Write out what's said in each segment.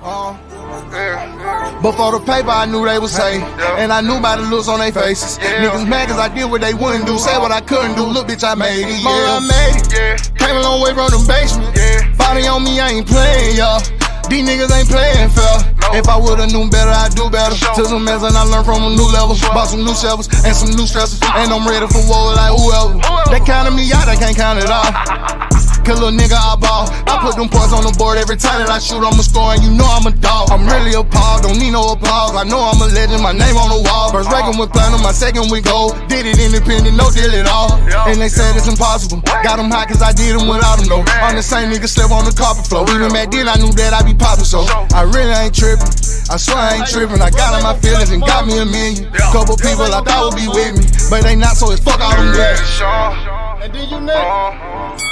Before the paper, I knew they would say, and I knew by the looks on their faces. Niggas mad cause I did what they wouldn't do, say what I couldn't do. Look, bitch, I made it. I made it. Came a long way from the basement. Body on me, I ain't playing, y'all. These niggas ain't playing fair. If I would've known better, I'd do better. Took some mess and I learned from a new level. Bought some new shovels and some new stressors, and I'm ready for war like whoever. They counted me out, I can't count it all. Cause little nigga, I ball. I put them points on the board every time that I shoot, I'ma score, and you know I'm a dog. I'm really appalled, don't need no applause. I know I'm a legend, my name on the wall. First record with platinum, my second with gold. Did it independent, no deal at all. And they said it's impossible. Got them high cause I did them without them though. I'm the same nigga slept on the carpet floor. Even back then I knew that I'd be poppin', so I really ain't trippin'. I swear I ain't trippin'. I got in my feelings and got me a million. Couple people I thought would be with me, but they not, so it's fuck all them niggas. And then you next.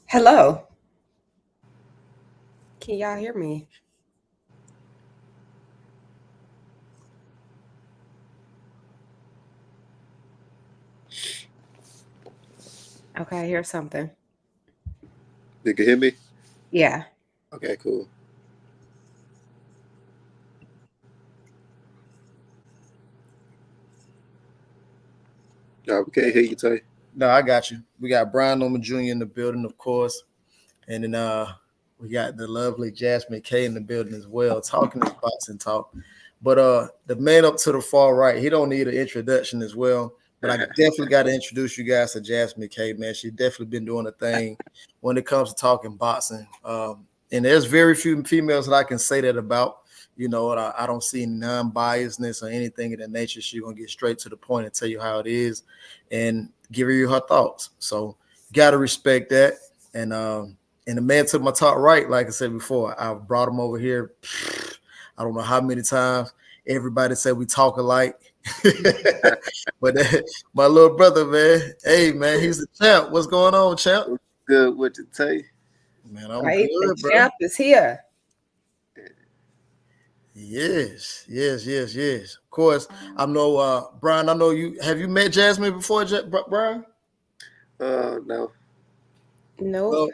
Hello. Can y'all hear me? Okay, I hear something. You can hear me? Yeah. Okay, cool. We can't hear you, Tay. No, I got you. We got Brian Loma Jr. in the building, of course. And then we got the lovely Jasmine K in the building as well, talking this boxing talk. But the man up to the far right, he don't need an introduction as well. But I definitely got to introduce you guys to Jasmine K, man. She's definitely been doing a thing when it comes to talking boxing. And there's very few females that I can say that about. You know, I don't see non-biasness or anything of that nature. She's going to get straight to the point and tell you how it is and give you her thoughts. So got to respect that. And the man to my top right, like I said before, I brought him over here. I don't know how many times. Everybody said we talk alike. But my little brother, man. Hey, man, he's the champ. What's going on, champ? Good with you, Tay. Man, I'm Right? good, The bro. champ is here. Yes. Of course, I know, Brian, I know you. Have you met Jasmine before, Brian? No. Nope. Well,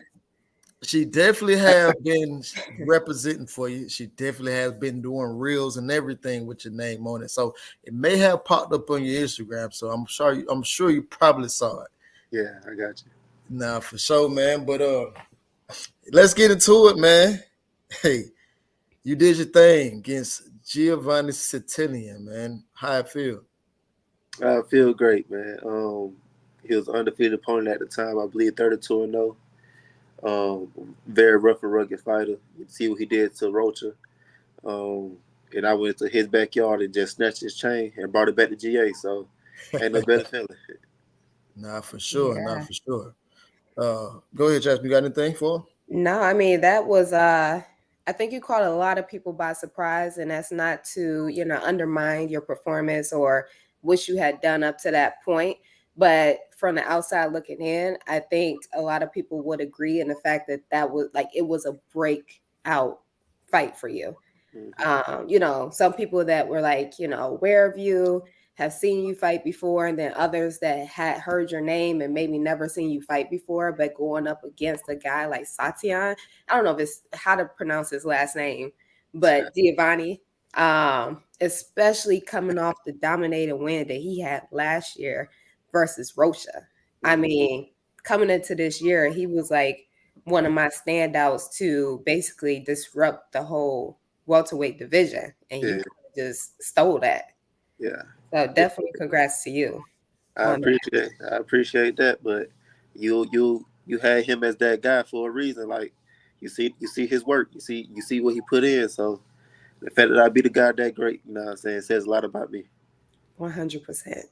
she definitely have been representing for you. She definitely has been doing reels and everything with your name on it. So it may have popped up on your Instagram. So I'm sure you probably saw it. Yeah, I got you. Nah, for sure, man. But let's get into it, man. Hey, you did your thing against Giovanni Cetinian, man. How it feel? I feel great, man. He was an undefeated opponent at the time. I believe 32-0. Very rough and rugged fighter. You see what he did to Rocha. And I went to his backyard and just snatched his chain and brought it back to GA. So ain't no better feeling. Nah, for sure. Yeah. Nah, for sure. Go ahead, Jasmine. You got anything for him? No, I mean, that was I think you caught a lot of people by surprise, and that's not to, undermine your performance or what you had done up to that point. But from the outside looking in, I think a lot of people would agree in the fact that was it was a breakout fight for you. Mm-hmm. Some people that were aware of you, have seen you fight before, and then others that had heard your name and maybe never seen you fight before, but going up against a guy like Chapion, I don't know if it's how to pronounce his last name, but Giovanni, especially coming off the dominating win that he had last year versus Rocha. I mean, coming into this year, he was like one of my standouts to basically disrupt the whole welterweight division, and you just stole that. Yeah. So definitely congrats to you. I appreciate that, but you had him as that guy for a reason. Like you see his work, you see what he put in. So the fact that I be the guy that great, you know what I'm saying, says a lot about me. 100%. 100%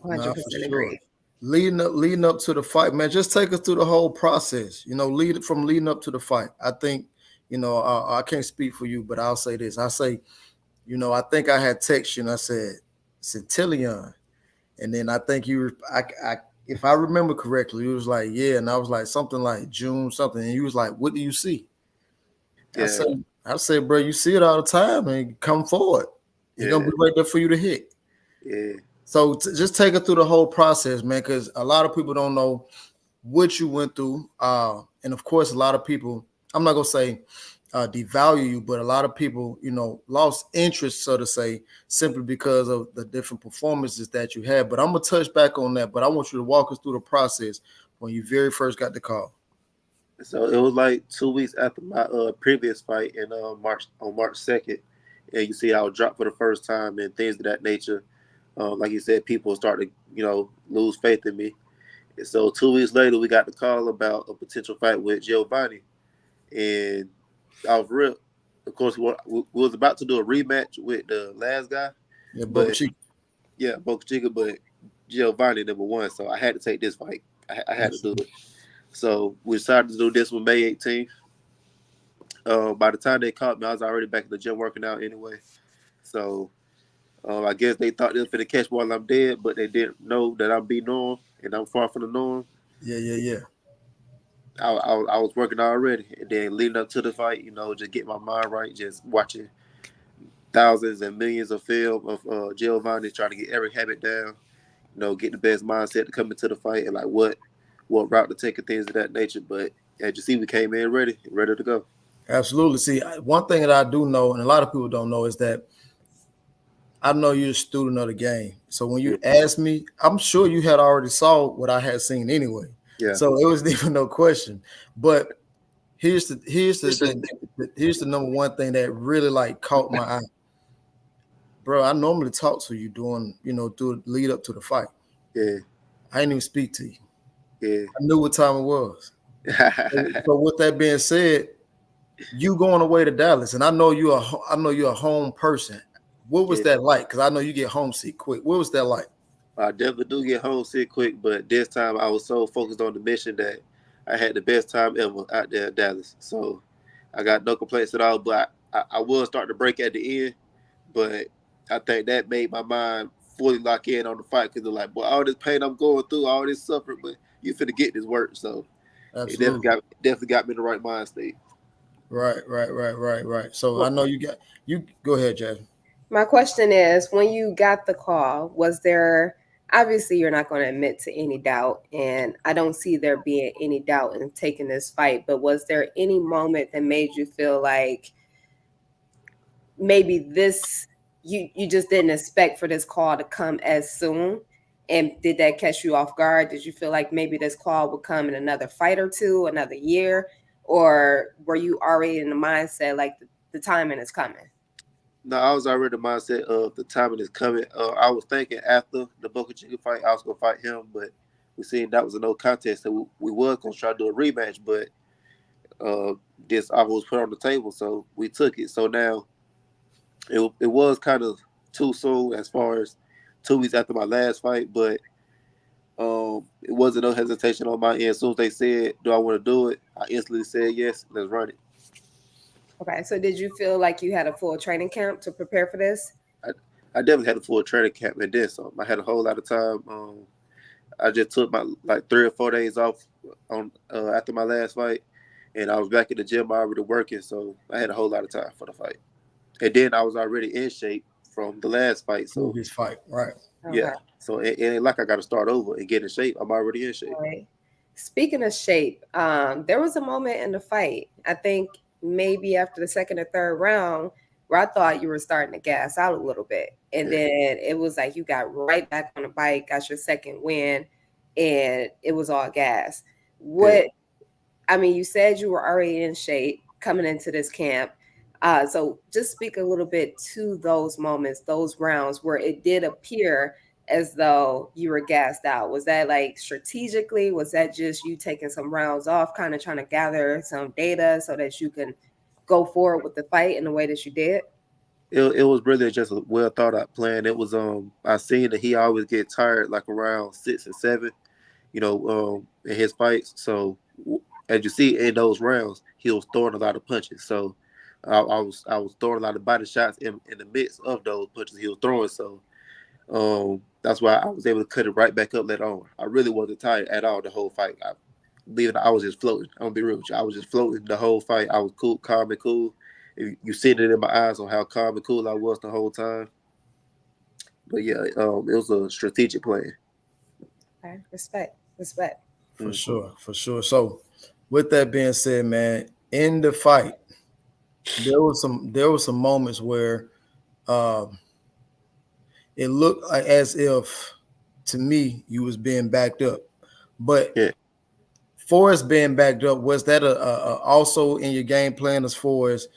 Nah, agree. leading up to the fight, man. Just take us through the whole process. Leading up to the fight. I think, I can't speak for you, but I'll say this. I say, I think I had text you and I said Centillion, and then I think you were, if I remember correctly, you was like, yeah, and I was like something like June something, and you was like, what do you see? I Yeah, said, bro, you see it all the time, and come forward. It's gonna yeah, be right there for you to hit. yeah. So just take it through the whole process, man, because a lot of people don't know what you went through. And of course, a lot of people, I'm not gonna say devalue you, but a lot of people, lost interest, so to say, simply because of the different performances that you had. But I'm gonna touch back on that. But I want you to walk us through the process when you very first got the call. So it was like 2 weeks after my previous fight in March 2nd, and you see I was dropped for the first time and things of that nature. Like you said, people start to lose faith in me. And so 2 weeks later, we got the call about a potential fight with Giovanni, and I was real. Of course, we was about to do a rematch with the last guy, Yeah, Boca but Chica. yeah, Boca Chica, but Giovanni #1, so I had to take this fight. I had to do it. So we decided to do this one May 18th. By the time they caught me, I was already back in the gym working out anyway. So I guess they thought they were finna catch me while I'm dead, but they didn't know that I'm be norm and I'm far from the norm. Yeah, yeah, yeah. I was working already, and then leading up to the fight, just get my mind right, just watching thousands and millions of film of Giovanni, trying to get every habit down, get the best mindset to come into the fight and like what route to take and things of that nature. But as you see, we came in ready to go. Absolutely. See, one thing that I do know, and a lot of people don't know, is that I know you're a student of the game. So when Yeah, you asked me, I'm sure you had already saw what I had seen anyway. yeah. So it wasn't even no question. But here's the number one thing that really like caught my eye. Bro, I normally talk to you through the lead up to the fight. yeah. I didn't even speak to you. Yeah. I knew what time it was. So with that being said, you going away to Dallas, and I know you're a home person. What was Yeah. that like? Because I know you get homesick quick. What was that like? I definitely do get homesick quick, but this time I was so focused on the mission that I had the best time ever out there in Dallas. So I got no complaints at all. But I will start to break at the end, but I think that made my mind fully lock in on the fight because they're like, boy, all this pain I'm going through, all this suffering, but you finna get this work. So it Absolutely. definitely got me in the right mind state. Right. So I Well, know you go ahead, Jasmine. my question is, when you got the call, was there, obviously you're not going to admit to any doubt, and I don't see there being any doubt in taking this fight, but was there any moment that made you feel like maybe this, you just didn't expect for this call to come as soon? And did that catch you off guard? Did you feel like maybe this call would come in another fight or two, another year? Or were you already in the mindset like the timing is coming? No, I was already in the mindset of the timing is coming. I was thinking after the Boca Chica fight, I was gonna fight him, but we seen that was a no contest, so we was gonna try to do a rematch, but uh, this offer was put on the table, so we took it. So now it was kind of too soon as far as 2 weeks after my last fight, but it wasn't no hesitation on my end. As soon as they said, "Do I want to do it?" I instantly said yes. Let's run it. Okay, so did you feel like you had a full training camp to prepare for this? I, I definitely had a full training camp and then some. I had a whole lot of time. I just took my like 3 or 4 days off on after my last fight, and I was back in the gym already working, so I had a whole lot of time for the fight. And then I was already in shape from the last fight, so Previous fight, right? yeah. Okay. So it ain't like I got to start over and get in shape. I'm already in shape. All right. Speaking of shape, there was a moment in the fight, I think maybe after the second or third round, where I thought you were starting to gas out a little bit. And Yeah, then it was like you got right back on the bike, got your second win, and it was all gas. yeah. What, I mean, you said you were already in shape coming into this camp. So just speak a little bit to those moments, those rounds where it did appear as though you were gassed out. Was that like strategically? Was that just you taking some rounds off, kind of trying to gather some data so that you can go forward with the fight in the way that you did? It was really just a well thought out plan. It was I seen that he always get tired like around 6 and 7. in his fights. So as you see in those rounds, he was throwing a lot of punches. So I was throwing a lot of body shots in the midst of those punches he was throwing. So that's why I was able to cut it right back up later on. I really wasn't tired at all the whole fight. I was just floating. I'm gonna be real with you. I was just floating the whole fight. I was cool, calm and cool. You see it in my eyes on how calm and cool I was the whole time. But yeah, it was a strategic plan. Okay, respect. For sure, for sure. So, with that being said, man, in the fight, there was some moments where um, it looked like as if, to me, you was being backed up. But Yeah. for us being backed up, was that also in your game plan as far as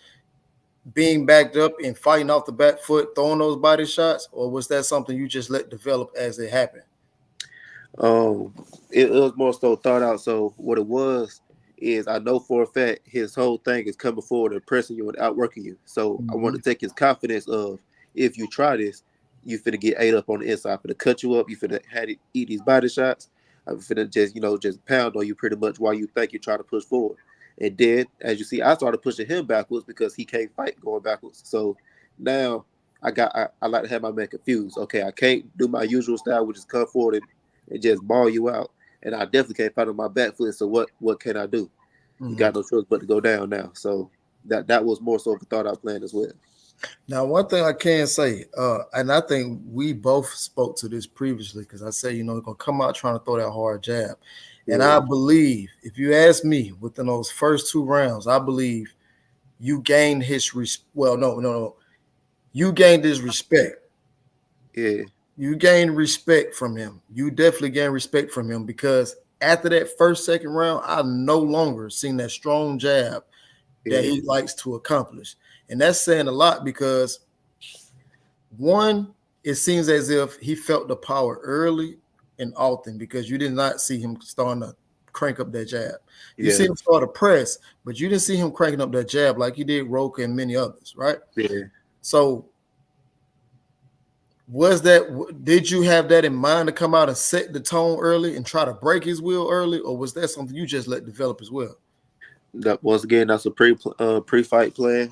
being backed up and fighting off the back foot, throwing those body shots, or was that something you just let develop as it happened? Um, it was more so thought out. So what it was is I know for a fact his whole thing is coming forward and pressing you and outworking you. So I want Mm-hmm. to take his confidence of if you try this, you finna get ate up on the inside. Finna cut you up. You finna have it eat these body shots. I'm finna just pound on you pretty much while you think you're trying to push forward. And then, as you see, I started pushing him backwards because he can't fight going backwards. So now I like to have my man confused. Okay, I can't do my usual style, which is come forward and just ball you out. And I definitely can't fight on my back foot. So what can I do? You Mm-hmm. got no choice but to go down now. So that was more so of a thought out plan as well. Now, one thing I can say, and I think we both spoke to this previously, because I said, they're gonna come out trying to throw that hard jab, and Yeah, I believe, if you ask me, within those first 2 rounds, I believe you gained his well, no, you gained his respect. yeah, You gained respect from him. You definitely gained respect from him because after that first, second round, I no longer seen that strong jab that yeah, he likes to accomplish, and that's saying a lot because one, it seems as if he felt the power early and often because you did not see him starting to crank up that jab. You see yeah, him start to press, but you didn't see him cranking up that jab like he did Roka and many others, right? yeah. So did you have that in mind to come out and set the tone early and try to break his will early, or was that something you just let develop as well? That once again, that's a pre fight plan.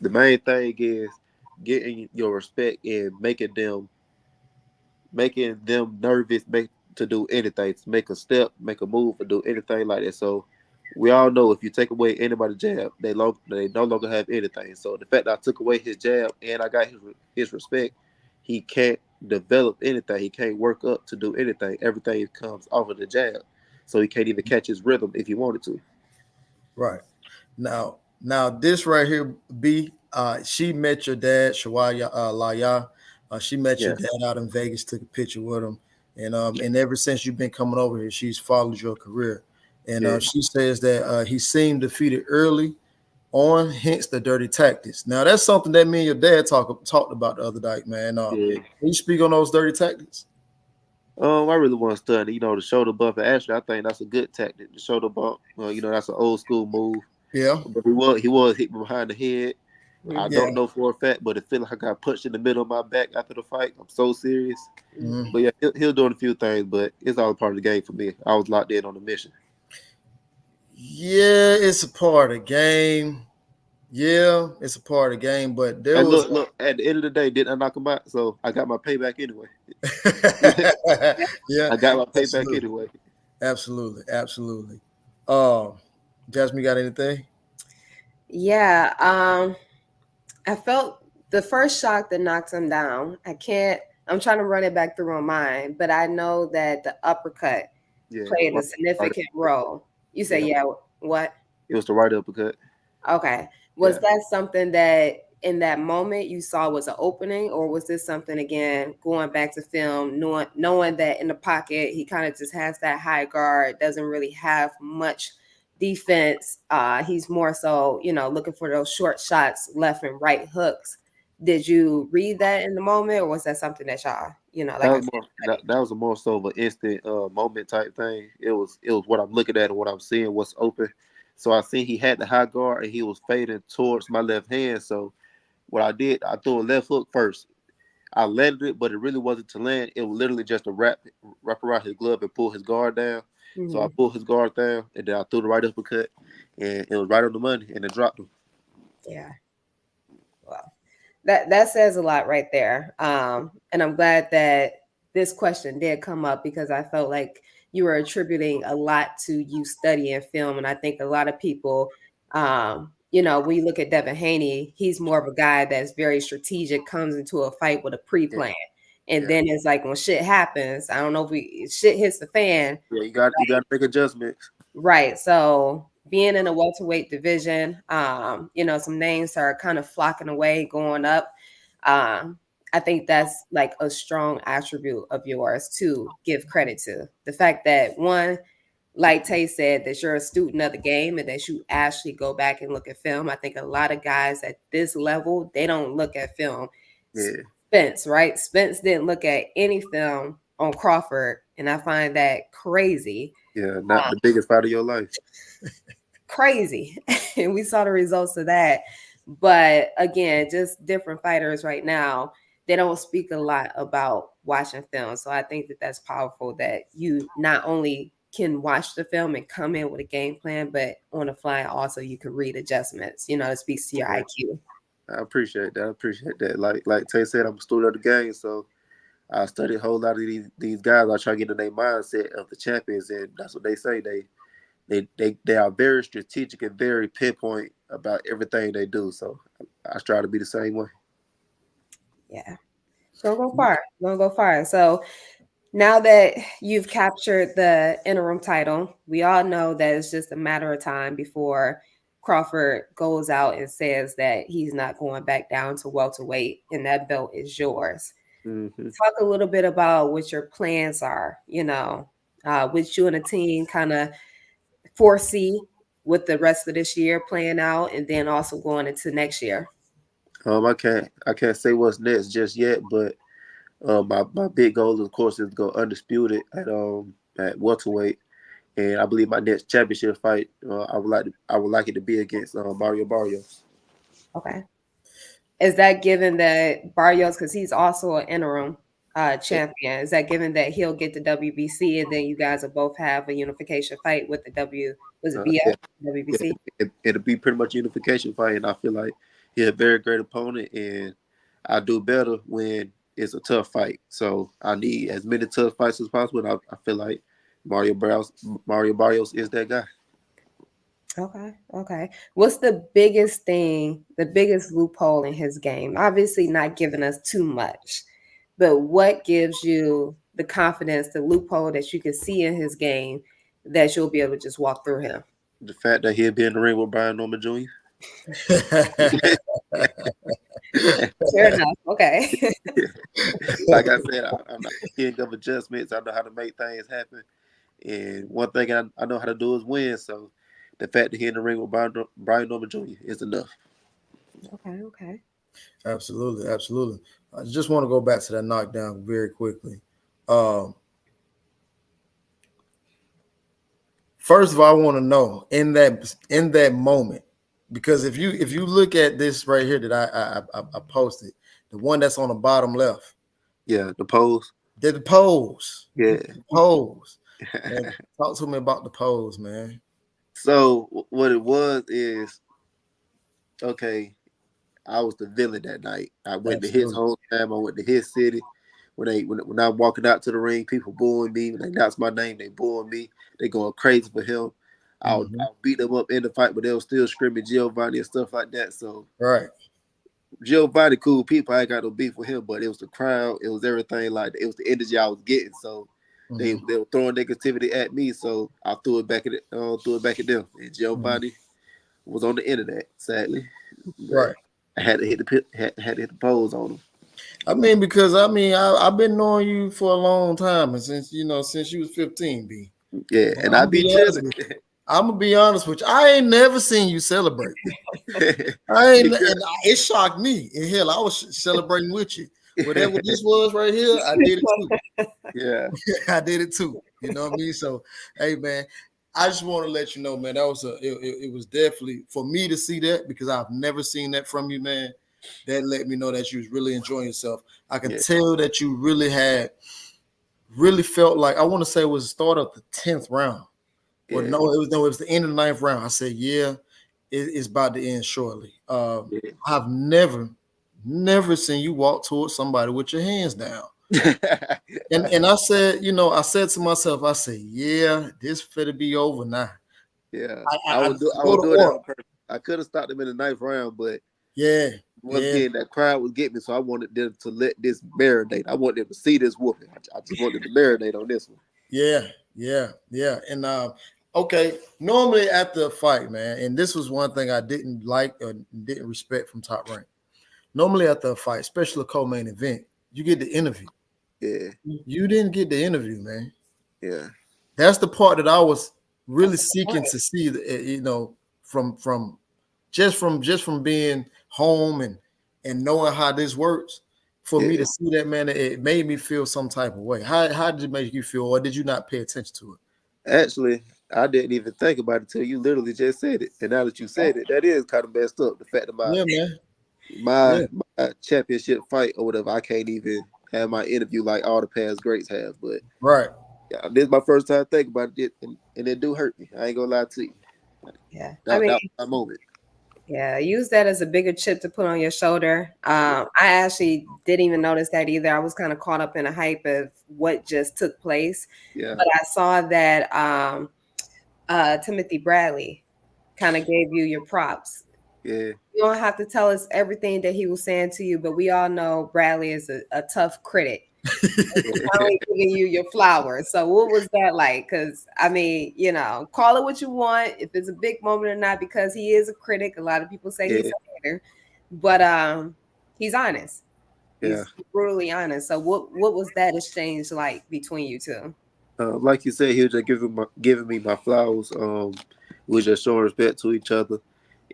The main thing is getting your respect and making them nervous, make to do anything, to make a step, make a move, or do anything like that. So we all know if you take away anybody's jab, they no longer have anything. So the fact that I took away his jab and I got his respect, he can't develop anything. He can't work up to do anything. Everything comes off of the jab. So he can't even catch his rhythm if he wanted to. Right. Now this right here, B, she met your dad, Shawaya Laya. She met your Yeah, dad out in Vegas, took a picture with him, and ever since you've been coming over here, she's followed your career, and yeah, she says that he seemed defeated early on, hence the dirty tactics. Now that's something that me and your dad talked about the other night, man. yeah. Can you speak on those dirty tactics? I really want to study, the shoulder bump. And actually, I think that's a good tactic. The shoulder bump, that's an old school move. Yeah, But he was hit me behind the head. I yeah. don't know for a fact, but it feels like I got punched in the middle of my back after the fight. I'm so serious. Mhm. But yeah, he'll doing a few things, but it's all part of the game for me. I was locked in on the mission. Yeah, it's a part of the game. Yeah, it's a part of the game, but there And was look. At the end of the day, didn't I knock him out? So I got my payback anyway. yeah, I got my payback absolutely, anyway. absolutely. Um, Jasmine, got anything? Yeah, I felt the first shock that knocked him down. I'm trying to run it back through my mind, but I know that the uppercut Yeah, played a right. significant role. You say, Yeah, yeah, what? it was the right uppercut. Okay. Was Yeah. that something that in that moment you saw was an opening, or was this something again going back to film, knowing that in the pocket he kind of just has that high guard, doesn't really have much defense. He's more so, looking for those short shots, left and right hooks. Did you read that in the moment, or was that something that y'all, That like I was said, more studied? that was a more so of an instant moment type thing. It was what I'm looking at and what I'm seeing, what's open. So I seen he had the high guard and he was fading towards my left hand. So what I did, I threw a left hook first. I landed it, but it really wasn't to land. It was literally just to wrap around his glove and pull his guard down. So I pulled his guard down, and then I threw the right uppercut, and it was right on the money, and it dropped him. Yeah. Well, that says a lot right there. And I'm glad that this question did come up because I felt like you were attributing a lot to you studying film. And I think a lot of people, you know, when you look at Devin Haney, he's more of a guy that's very strategic, comes into a fight with a pre-plan. And then it's like when shit happens, I don't know if shit hits the fan. Yeah, you got to make adjustments. Right. So being in a welterweight division, you know, some names are kind of flocking away, going up. I think that's like a strong attribute of yours to give credit to. The fact that one, like Tay said, that you're a student of the game and that you actually go back and look at film. I think a lot of guys at this level, they don't look at film. Yeah. Spence, right? Spence didn't look at any film on Crawford, and I find that crazy. Yeah, not the biggest fight of your life. Crazy. And we saw the results of that. But again, just different fighters right now, they don't speak a lot about watching film. So I think that that's powerful that you not only can watch the film and come in with a game plan, but on the fly also you can read adjustments, you know, it speaks to your IQ. I appreciate that. Like Tay said, I'm a student of the game, so I study a whole lot of these guys. I try to get in their mindset of the champions, and that's what they say. They are very strategic and very pinpoint about everything they do. So I try to be the same way. Yeah, gonna go far. So now that you've captured the interim title, we all know that it's just a matter of time before Crawford goes out and says that he's not going back down to welterweight and that belt is yours. Talk a little bit about what your plans are, you know, which you and the team kind of foresee with the rest of this year playing out and then also going into next year. I can't say what's next just yet, but my big goal, of course, is to go undisputed at welterweight. And I believe my next championship fight, I would like it to be against Mario Barrios. Okay. Is that given that Barrios, because he's also an interim champion, is that given that he'll get the WBC and then you guys will both have a unification fight with the WBC? It'll be pretty much a unification fight, and I feel like he's a very great opponent, and I do better when it's a tough fight. So I need as many tough fights as possible. I feel like Mario Barrios is that guy. Okay. What's the biggest thing, the biggest loophole in his game? Obviously not giving us too much, but what gives you the confidence, the loophole that you can see in his game that you'll be able to just walk through him? The fact that he'll be in the ring with Brian Norman Jr. Fair enough. Okay. Like I said, I'm not king of adjustments. I know how to make things happen. And one thing I know how to do is win. So the fact that he's in the ring with Brian Norman Jr. is enough. Okay. Absolutely. I just want to go back to that knockdown very quickly. First of all, I want to know in that moment, because if you look at this right here that I posted, the one that's on the bottom left. Yeah, the pose. The pose. Yeah. The pose. Man, talk to me about the pose, man. So what it was is, okay, I was the villain that night. I went to his hometown. I went to his city. When I'm walking out to the ring, people booing me. When they announce my name, they booing me. They going crazy for him. I'll beat them up in the fight, but they'll still screaming Giovanni and stuff like that. So right, Giovanni, cool people. I ain't got no beef with him, but it was the crowd. It was everything. Like it was the energy I was getting. So they were throwing negativity at me. So I threw it back at them. And Giovanni was on the end of that. Sadly, right. I had to hit the pose on him. I mean, because I've been knowing you for a long time, and since you was 15, B. Yeah, and I be chilling. I'm gonna be honest with you. I ain't never seen you celebrate. It shocked me. And hell, I was celebrating with you. Whatever this was right here, I did it too. Yeah, I did it too. You know what I mean? So, hey, man, I just want to let you know, man, that was it was definitely for me to see that because I've never seen that from you, man. that let me know that you was really enjoying yourself. I can Yeah. tell that you really felt like, I want to say it was the start of the 10th round. Or Yeah. it was the end of the 9th round. I said, yeah, it's about to end shortly. Yeah. I've never seen you walk towards somebody with your hands down. And I said, I said to myself, I said, yeah, this finna be over now. Yeah. I I would do that on purpose. I could have stopped him in the 9th round, but once again, that crowd was getting me, so I wanted them to let this marinate. I want them to see this whooping. I just wanted to marinate on this one. Yeah. And okay, normally after a fight, man, and this was one thing I didn't like or didn't respect from Top Rank. Normally after a fight, especially a co-main event, you get the interview. Yeah. You didn't get the interview, man. Yeah. That's the part that I was really seeking to see, from being home and knowing how this works. For me to see that, man, it made me feel some type of way. How did it make you feel, or did you not pay attention to it? Actually, I didn't even think about it until you literally just said it. And now that you said it, that is kind of messed up. The fact that my championship fight or whatever, I can't even have my interview like all the past greats have. But yeah, this is my first time thinking about it, and it do hurt me. I ain't gonna lie to you. Yeah, that was my moment. Yeah, use that as a bigger chip to put on your shoulder. I actually didn't even notice that either. I was kind of caught up in a hype of what just took place. Yeah. But I saw that Timothy Bradley kind of gave you your props. Yeah. You don't have to tell us everything that he was saying to you, but we all know Bradley is a tough critic. Finally giving you your flowers. So what was that like? Because I mean, call it what you want, if it's a big moment or not, because he is a critic. A lot of people say he's a hater, but he's honest. He's brutally honest. So what was that exchange like between you two? Like you said, he was just giving me my flowers. We was just showing respect to each other,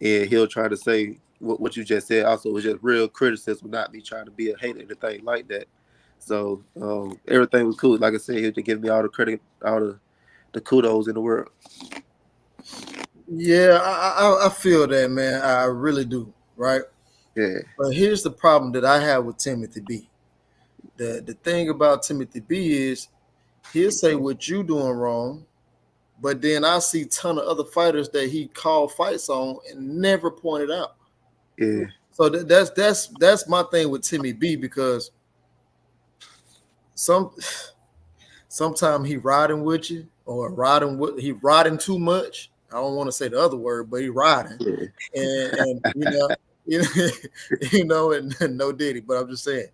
and he'll try to say what you just said. Also, was just real criticism, not me trying to be a hater or anything like that. So everything was cool. Like I said, he was just giving me all the credit, all the kudos in the world. Yeah, I feel that, man. I really do. Right. Yeah. But here's the problem that I have with Timothy B. The thing about Timothy B is he'll say what you doing wrong, but then I see a ton of other fighters that he called fights on and never pointed out. Yeah. So that's my thing with Timmy B, because sometimes he riding with you, or he riding too much. I don't want to say the other word, but he riding, and and no Diddy. But I'm just saying.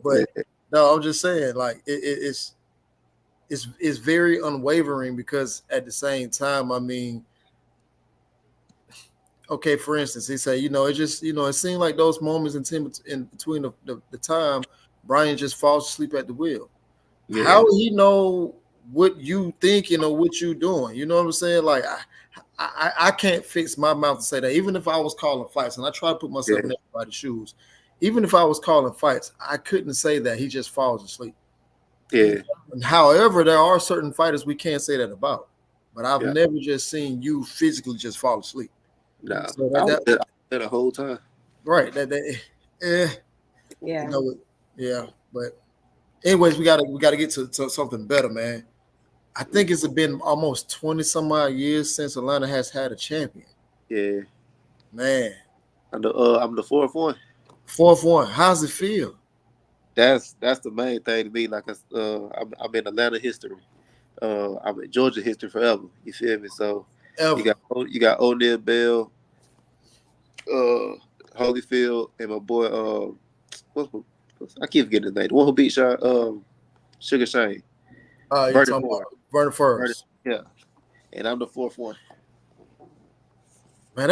But no, I'm just saying, like it's very unwavering, because at the same time, I mean, okay, for instance, he said, it just, it seemed like those moments in between the time Brian just falls asleep at the wheel. Yeah. How will he know what you thinking or what you doing? You know what I'm saying? Like, I can't fix my mouth to say that. Even if I was calling fights, and I try to put myself in everybody's shoes, even if I was calling fights, I couldn't say that he just falls asleep. Yeah. And however, there are certain fighters we can't say that about. But I've never just seen you physically just fall asleep. No, so I was there the whole time. Right. But anyways, we gotta get to something better, man. I think it's been almost 20 some odd years since Atlanta has had a champion. Yeah. Man. I'm the fourth one. Fourth one. How's it feel? That's the main thing to me. Like I'm in Atlanta history. I'm in Georgia history forever. You feel me? So you got O'Neal Bell, Holyfield, and my boy I keep forgetting his name. The one who beat Sugar Shane. Vernon Forrest. Yeah. And I'm the fourth one. Man,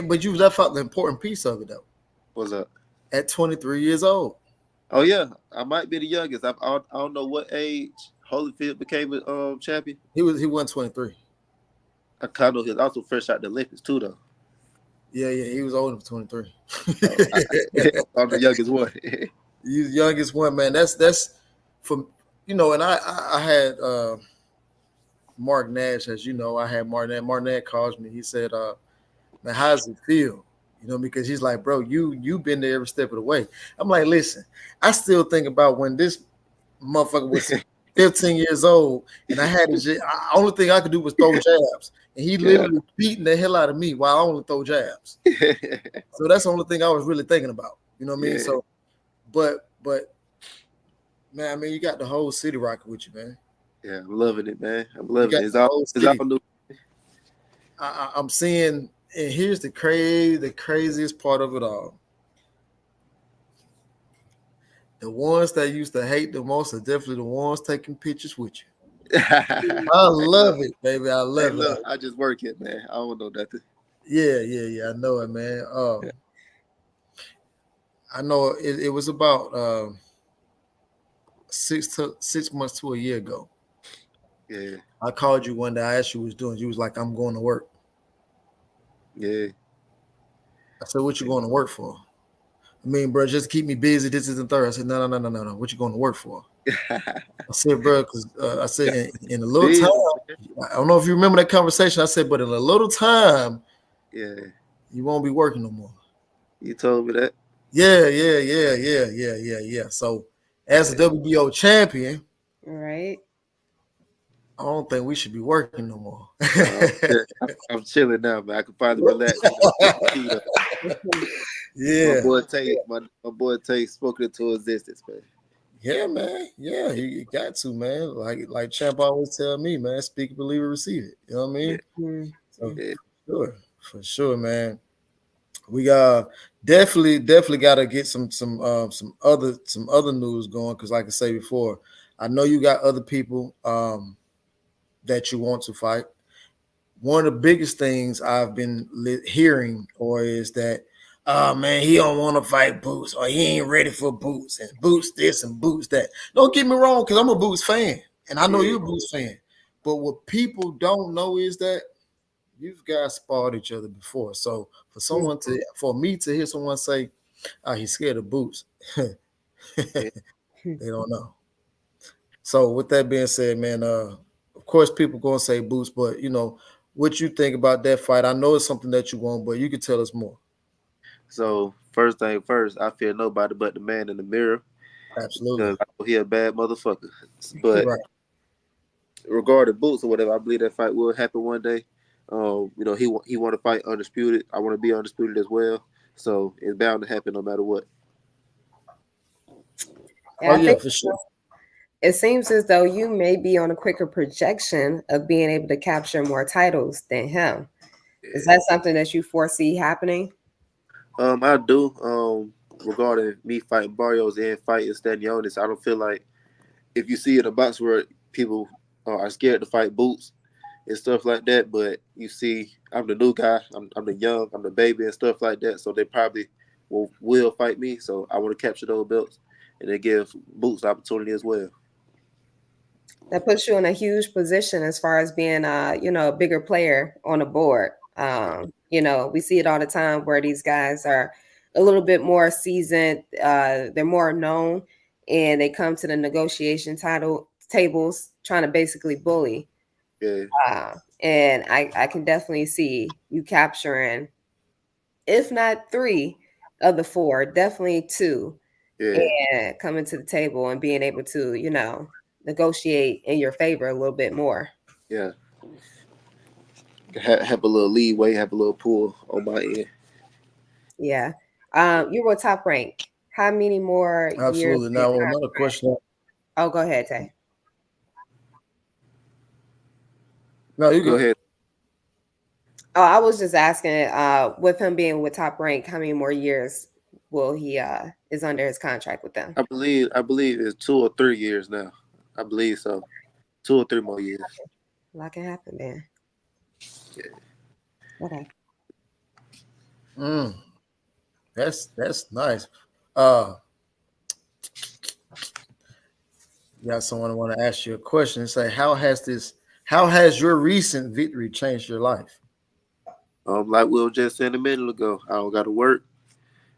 but you left out the important piece of it though. What's up? At 23 years old. Oh yeah, I might be the youngest. I don't know what age Holyfield became a champion. He won 23. I kind of know he was also fresh out the Olympics too, though. Yeah, he was older than 23. I'm the youngest one. He's the youngest one, man. That's from and I had Mark Nash, as you know, I had Mark Nash calls me. He said, man, how does it feel? You know, because he's like, bro, you've been there every step of the way. I'm like, listen, I still think about when this motherfucker was 15 years old, and I had to only thing I could do was throw jabs, and he literally beating the hell out of me while I only throw jabs. So that's the only thing I was really thinking about. You know what I mean? So, but man, I mean, you got the whole city rocking with you, man. Yeah, I'm loving it, man. I'm loving it. It's all new. I'm seeing, and here's the craziest part of it all. The ones that used to hate the most are definitely the ones taking pictures with you. I love it, baby. I love it. I just work it, man. I don't know nothing. Yeah. I know it, man. I know it was about 6 months to a year ago. Yeah. I called you one day. I asked you what you was doing. You was like, I'm going to work. Yeah. I said, what you going to work for? I mean, bro, just keep me busy. This isn't third. I said, no. What you going to work for? I said, bro, because I said, in a little time, I don't know if you remember that conversation. I said, but in a little time, you won't be working no more. You told me that. Yeah. So, as a WBO champion, right? I don't think we should be working no more. I'm chilling now, man. I can finally relax. Yeah. My boy Tate spoke into existence, man. Yeah, man. Yeah, you got to, man. Like Champ always tell me, man, speak, believe it, receive it. You know what I mean? Yeah. So, for sure, man. We definitely got to get some other news going, because like I say before, I know you got other people that you want to fight. One of the biggest things I've been hearing is that, oh man, he don't want to fight Boots, or he ain't ready for Boots, and Boots this and Boots that. Don't get me wrong, because I'm a Boots fan, and I know you're a Boots fan. But what people don't know is that you guys sparred each other before. So for me to hear someone say, "Oh, he's scared of Boots," they don't know. So with that being said, man, of course people gonna say Boots, but you know what you think about that fight. I know it's something that you want, but you can tell us more. So first thing first, I fear nobody but the man in the mirror. Absolutely. Because I know he a bad motherfucker. But regarding Boots or whatever, I believe that fight will happen one day. You know, he want to fight undisputed. I want to be undisputed as well. So it's bound to happen no matter what. Yeah, for sure. It seems as though you may be on a quicker projection of being able to capture more titles than him. Is that something that you foresee happening? I do. Regarding me fighting Barrios and fighting Stanionis, I don't feel like if you see in a box where people are scared to fight Boots and stuff like that, but you see I'm the new guy, I'm the young, I'm the baby and stuff like that, so they probably will fight me. So I want to capture those belts and then give Boots the opportunity as well. That puts you in a huge position as far as being a bigger player on the board. We see it all the time where these guys are a little bit more seasoned, they're more known, and they come to the negotiation tables trying to basically bully. Yeah. And I can definitely see you capturing, if not 3 of the 4, definitely 2, and coming to the table and being able to, negotiate in your favor a little bit more. Yeah. Have a little leeway, have a little pull on my end. Yeah. You were Top Rank. How many more years? Absolutely. Now, another question. Oh, go ahead, Tay. No, you go ahead. Oh, I was just asking, with him being with Top Rank, how many more years will he is under his contract with them? I believe it's 2 or 3 years now. I believe so. 2 or 3 more years. A lot can happen then. Yeah. Okay. That's nice. Got someone want to ask you a question and say, how has your recent victory changed your life? Like we were just saying a minute ago, I don't got to work.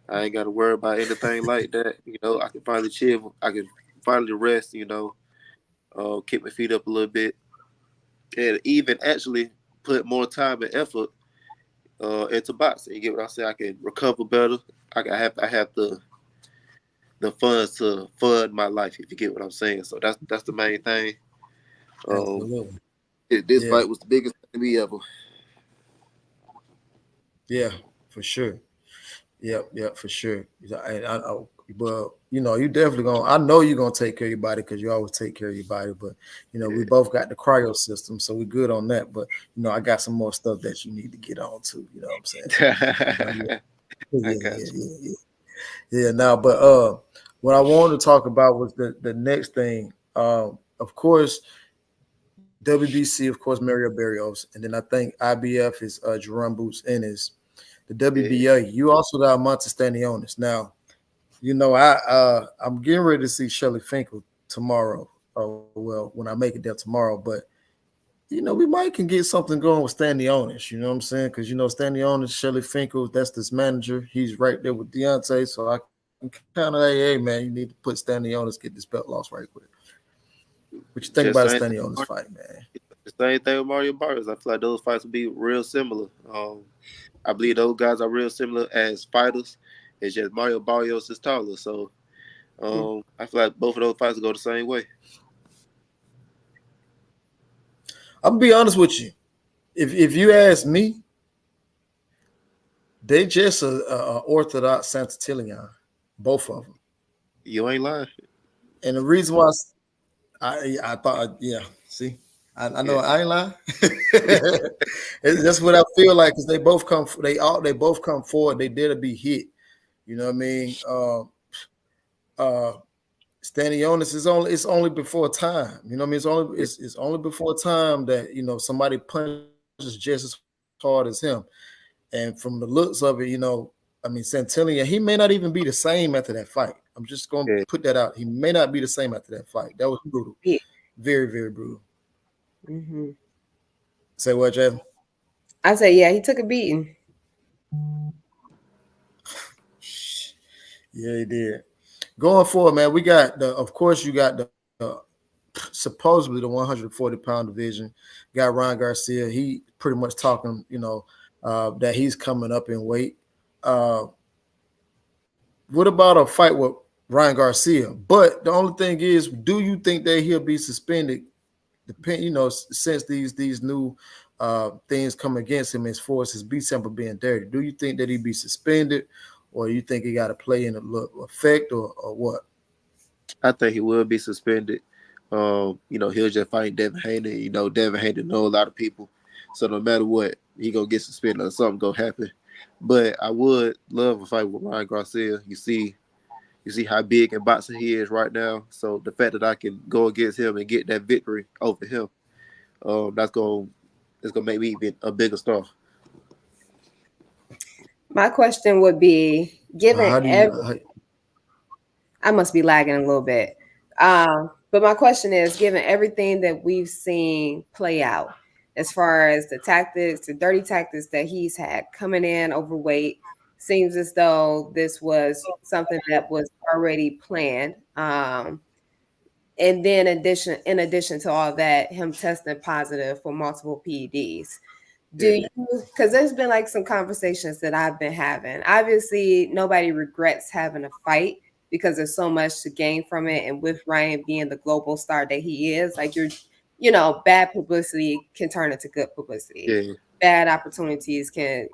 I ain't got to worry about anything like that. You know, I can finally chill. I can finally rest. You know, keep my feet up a little bit, and even actually put more time and effort into boxing. You get what I'm saying? I can recover better. I have the funds to fund my life. If you get what I'm saying, so that's the main thing. Absolutely. This Yeah. fight was the biggest thing to me ever. Yeah, for sure. Yep, for sure. Well, you definitely gonna. I know you're gonna take care of your body because you always take care of your body. But we both got the cryo system, so we're good on that. But I got some more stuff that you need to get on to. You know what I'm saying? Yeah, I yeah, got yeah, you. yeah, yeah. Now, but what I wanted to talk about was the next thing. Of course, WBC, of course, Mario Barrios, and then I think IBF is Jerome Boots Ennis. The WBA, you also got Monte Stanionis. Now, I'm getting ready to see Shelly Finkel tomorrow. Oh well, when I make it there tomorrow, but we might can get something going with Stanionis. You know what I'm saying? Because Stanionis, Shelly Finkel, that's this manager. He's right there with Deontay, so I can kind of hey man, you need to put Stanionis, get this belt lost right quick. What you think about Just the same thing. Stanionis fight, man? The same thing with Mario Barrios. I feel like those fights will be real similar. I believe those guys are real similar as fighters. It's just Mario Barrios is taller, so I feel like both of those fights will go the same way. I'm gonna be honest with you. If you ask me, they just a orthodox Santillan, both of them. You ain't lying. And the reason why I thought, yeah, see, I know Yeah. I ain't lying. That's what I feel like because they both come forward. They dare to be hit. You know what I mean? Stanionis it's only before time. You know what I mean? It's only before time that somebody punches just as hard as him. And from the looks of it, I mean, Santillan, he may not even be the same after that fight. I'm just going to put that out. He may not be the same after that fight. That was brutal. Yeah. Very, very brutal. Mm-hmm. Say what, Jasmine? I say, yeah, he took a beating. Yeah, he did. Going forward, man, we got of course, you got the supposedly the 140-pound division. Got Ryan Garcia. He pretty much talking, that he's coming up in weight. What about a fight with Ryan Garcia? But the only thing is, do you think that he'll be suspended? Since these new things come against him as far as his beat sample being dirty, do you think that he'd be suspended, or you think he got to play in effect, or what? I think he will be suspended. He'll just fight Devin Haney. Devin Haney know a lot of people, so no matter what, he gonna get suspended or something gonna happen. But I would love a fight with Ryan Garcia. You see how big in boxing he is right now. So the fact that I can go against him and get that victory over him, it's gonna make me even a bigger star. My question would be, I must be lagging a little bit. But my question is, given everything that we've seen play out, as far as the tactics, the dirty tactics that he's had coming in overweight, seems as though this was something that was already planned. And then in addition to all that, him testing positive for multiple PEDs. Because there's been like some conversations that I've been having. Obviously, nobody regrets having a fight because there's so much to gain from it. And with Ryan being the global star that he is, like bad publicity can turn into good publicity. Yeah. Bad opportunities can,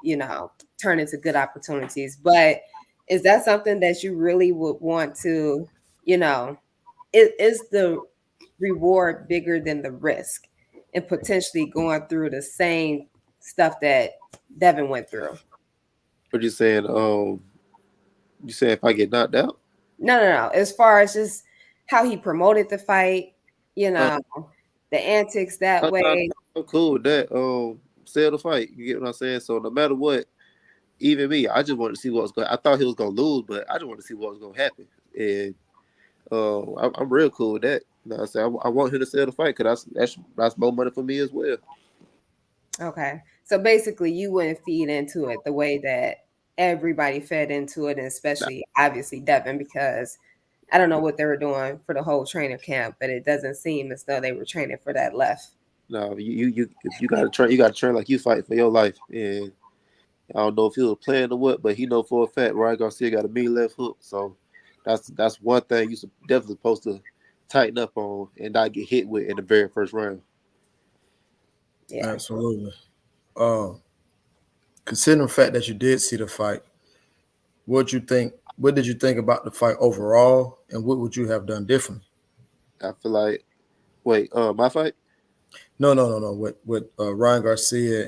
turn into good opportunities. But is that something that you really would want to, is the reward bigger than the risk and potentially going through the same stuff that Devin went through? What you saying? You saying if I get knocked out? No. As far as just how he promoted the fight, the antics that way. I'm cool with that. Sell the fight. You get what I'm saying? So no matter what, even me, I just wanted to see what was going. I thought he was gonna lose, but I just wanted to see what was gonna happen. And I'm real cool with that. You know what I'm saying? I want him to sell the fight because that's more money for me as well. Okay. So basically you wouldn't feed into it the way that everybody fed into it, and especially obviously Devin, because I don't know what they were doing for the whole training camp, but it doesn't seem as though they were training for that left. No, you gotta train like you fight for your life. And I don't know if he was playing or what, but he know for a fact Ryan Garcia got a mean left hook. So that's one thing you definitely supposed to tighten up on and not get hit with in the very first round. Yeah. Absolutely. Considering the fact that you did see the fight, what you think? What did you think about the fight overall, and what would you have done differently? I feel like, wait, my fight? No. With Ryan Garcia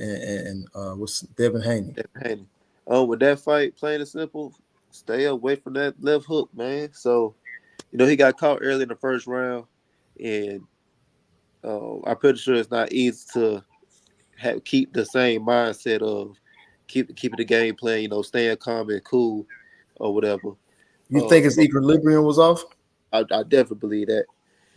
and what's Devin Haney? Devin Haney. With that fight, plain and simple, stay away from that left hook, man. So, he got caught early in the first round, and I'm pretty sure it's not easy to keep the same mindset of keeping the game plan, staying calm and cool or whatever. You think his equilibrium was off? I definitely believe that.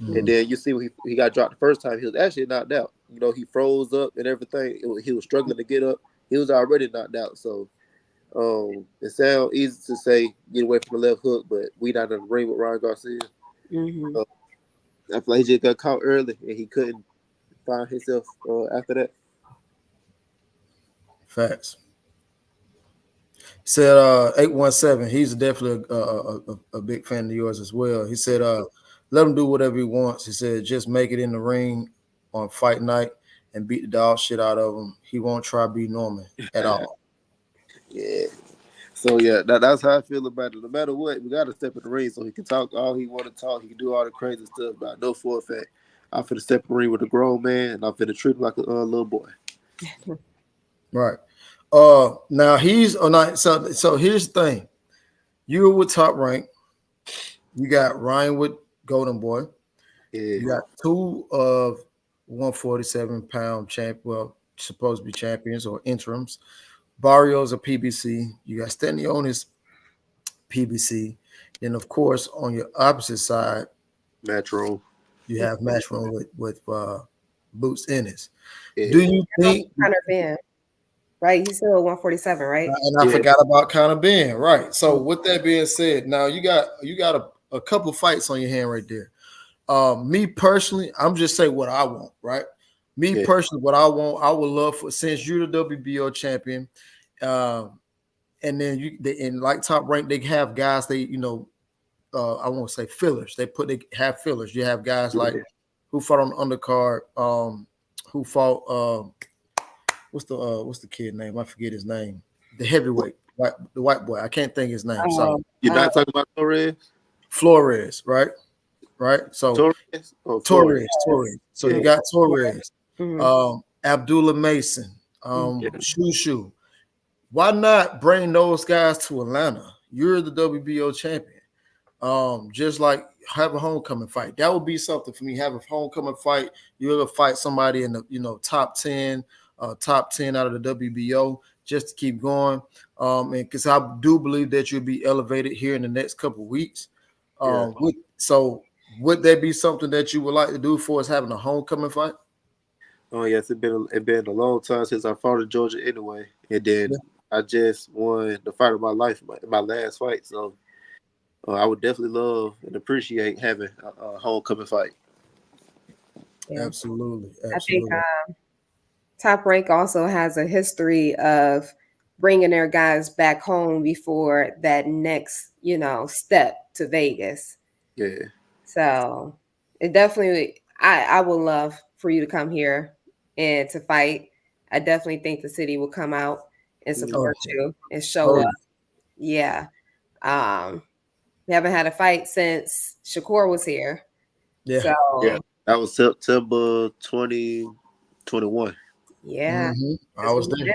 Mm-hmm. And then you see when he got dropped the first time, he was actually knocked out. He froze up and everything. He was struggling to get up. He was already knocked out. So it sounds easy to say get away from the left hook, but we not in the ring with Ryan Garcia. Mm-hmm. I feel like he just got caught early and he couldn't find himself after that. Facts. Said 817. He's definitely a big fan of yours as well. He said, let him do whatever he wants. He said, just make it in the ring on fight night and beat the dog shit out of him. He won't try to be Norman at all. Yeah. So yeah, that's how I feel about it. No matter what, we gotta step in the ring so he can talk all he want to talk. He can do all the crazy stuff. But I know for a fact, I'm finna step in the ring with a grown man, and I'm finna treat him like a little boy. Right. Now he's not. So here's the thing. You were with Top Rank. You got Ryan with Golden Boy. Yeah. You got two of 147-pound champ. Well, supposed to be champions or interims. Barrios a PBC. You got Stanionis PBC. And of course, on your opposite side, Metro. you have Matchroom with Boots Ennis. Yeah. Do you think Connor Ben, right? He's still 147, right? And I forgot about Connor Ben, right? So with that being said, now you got a couple fights on your hand right there. Me personally, I'm just saying what I want, right? Me personally, what I want, I would love for, since you're the WBO champion, and then and like Top Rank, they have guys I won't say fillers. They have fillers. You have guys like who fought on the undercard, who fought what's the kid name? I forget his name. The heavyweight, the white boy. I can't think his name. Sorry. You're not talking about Torres? Flores, right? Right. So Torres. Torres. So you got Torres, Mm-hmm. Abdullah Mason, Shushu. Why not bring those guys to Atlanta? You're the WBO champion. Just like have a homecoming fight. That would be something for me. Have a homecoming fight. You ever fight somebody in the top 10 out of the WBO just to keep going. And because I do believe that you'll be elevated here in the next couple of weeks. So would that be something that you would like to do for us having a homecoming fight? Oh yes, it's been a long time since I fought in Georgia anyway, and then I just won the fight of my life, my last fight. So I would definitely love and appreciate having a homecoming fight. Yeah. Absolutely. I think Top Rank also has a history of bringing their guys back home before that next, step to Vegas. Yeah. So it definitely, I would love for you to come here and to fight. I definitely think the city will come out and support you and show up. Yeah. We haven't had a fight since Shakur was here. Yeah. So that was September 2021. Yeah. I was there.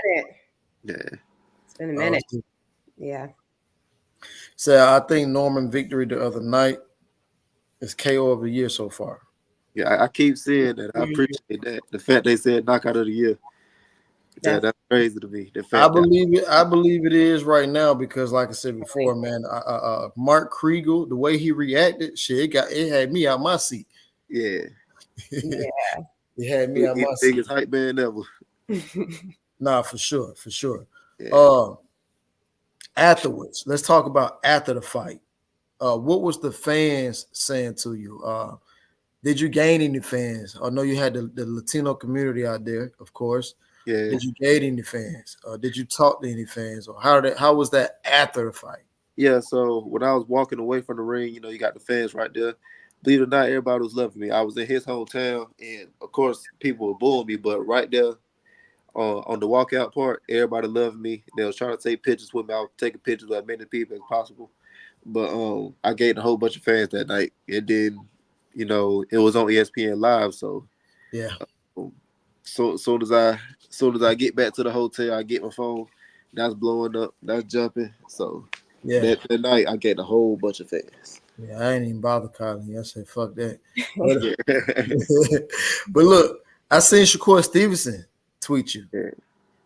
Yeah. It's been a minute. Yeah. So I think Norman victory the other night is KO of the year so far. Yeah, I keep seeing that. I appreciate that. The fact they said knockout of the year. Yeah, that's crazy to me. The fact I believe it is right now because, like I said before, man, Mark Kriegel, the way he reacted, shit, it had me out my seat. Yeah. Yeah. It had me out my seat. Biggest hype man ever. Nah, for sure. Yeah. Afterwards, let's talk about after the fight. What was the fans saying to you? Did you gain any fans? I know you had the Latino community out there, of course. Yeah. Did you date any fans? Or did you talk to any fans? Or how was that after the fight? Yeah, so when I was walking away from the ring, you got the fans right there. Believe it or not, everybody was loving me. I was in his hometown, and of course, people were booing me. But right there, on the walkout part, everybody loved me. They was trying to take pictures with me. I was taking pictures with as many people as possible. But I gained a whole bunch of fans that night. It did, it was on ESPN Live. So, Yeah. um, so soon as I get back to the hotel, I get my phone. That's blowing up. That's jumping. So Yeah. that night, I gained a whole bunch of fans. Yeah, I ain't even bother calling you. I said, fuck that. Yeah. But look, I seen Shakur Stevenson tweet you. Yeah.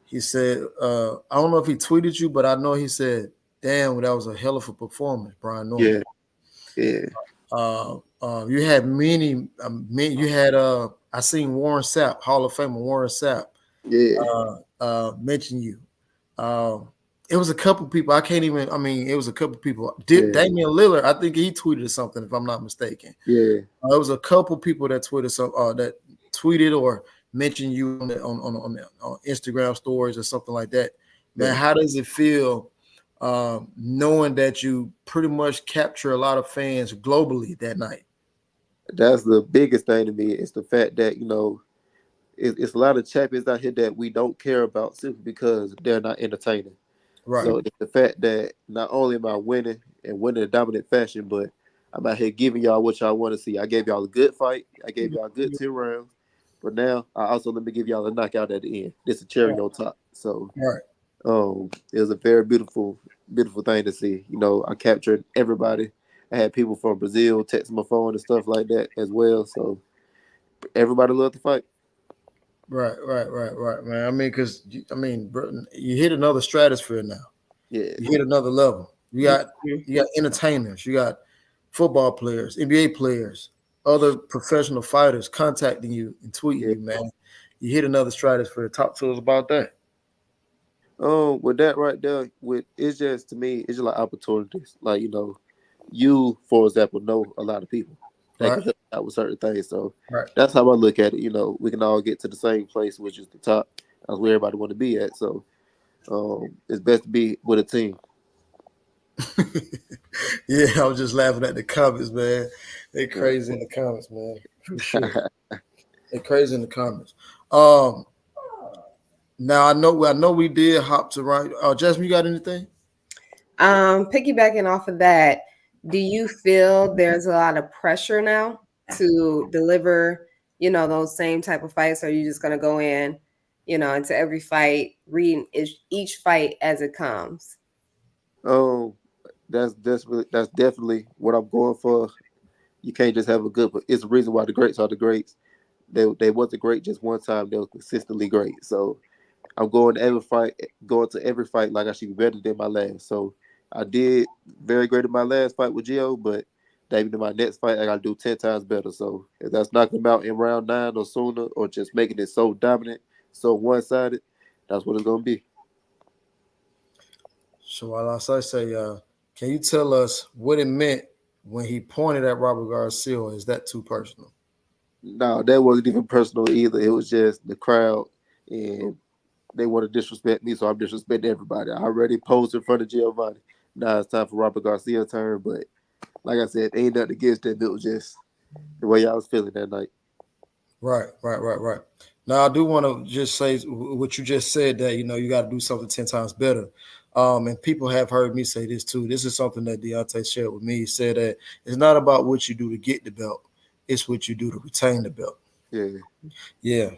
He said, I don't know if he tweeted you, but I know he said, damn, that was a hell of a performance, Brian Norman. Yeah. You had many, you had, I seen Warren Sapp, Hall of Famer Warren Sapp, Yeah. mention you. It was a couple people. It was a couple people. Yeah. Damian Lillard, I think he tweeted something, if I'm not mistaken. Yeah. It was a couple people that tweeted or mentioned you on Instagram stories or something like that. Man, Yeah. how does it feel knowing that you pretty much capture a lot of fans globally that night? That's the biggest thing to me. It's the fact that, it's a lot of champions out here that we don't care about simply because they're not entertaining. Right. So it's the fact that not only am I winning and winning in dominant fashion, but I'm out here giving y'all what y'all want to see. I gave y'all a good fight. I gave y'all a good 10 rounds. But now I also let me give y'all a knockout at the end. This is a cherry on top. So Right. it was a very beautiful, beautiful thing to see. I captured everybody. I had people from Brazil text my phone and stuff like that as well. So everybody loved the fight. Right, man. I mean, bro, you hit another stratosphere now. Yeah. You hit another level. You got entertainers, you got football players, NBA players, other professional fighters contacting you and tweeting you, man. You hit another stratosphere. Talk to us about that. With that right there, it's just, to me, it's just like opportunities. Like, you, for example, know a lot of people that can help out with certain things. So that's how I look at it. We can all get to the same place, which is the top. That's where everybody want to be at. So it's best to be with a team. Yeah, I was just laughing at the comments, man. They crazy in the comments, man. For sure. They crazy in the comments. Now I know we did hop to right. Jasmine, you got anything? Piggybacking off of that, do you feel there's a lot of pressure now to deliver, those same type of fights? Or are you just gonna go in, into every fight, reading each fight as it comes? That's definitely what I'm going for. You can't just have a good, but it's the reason why the greats are the greats. They wasn't great just one time. They were consistently great. So I'm going to every fight like I should be better than my last. So I did very great in my last fight with Gio, but maybe in my next fight I gotta do 10 times better. So if that's knocking them out in round 9 or sooner, or just making it so dominant, so one-sided, that's what it's gonna be. So while I say, can you tell us what it meant when he pointed at Robert Garcia? Is that too personal? No, that wasn't even personal either. It was just the crowd, and they want to disrespect me, so I'm disrespecting everybody. I already posed in front of Giovanni. Now it's time for Robert Garcia's turn, but like I said, ain't nothing against them. It was just the way I was feeling that night. Right. Now I do want to just say what you just said, that you got to do something 10 times better. And people have heard me say this too. This is something that Deontay shared with me. He said that it's not about what you do to get the belt, it's what you do to retain the belt. Yeah.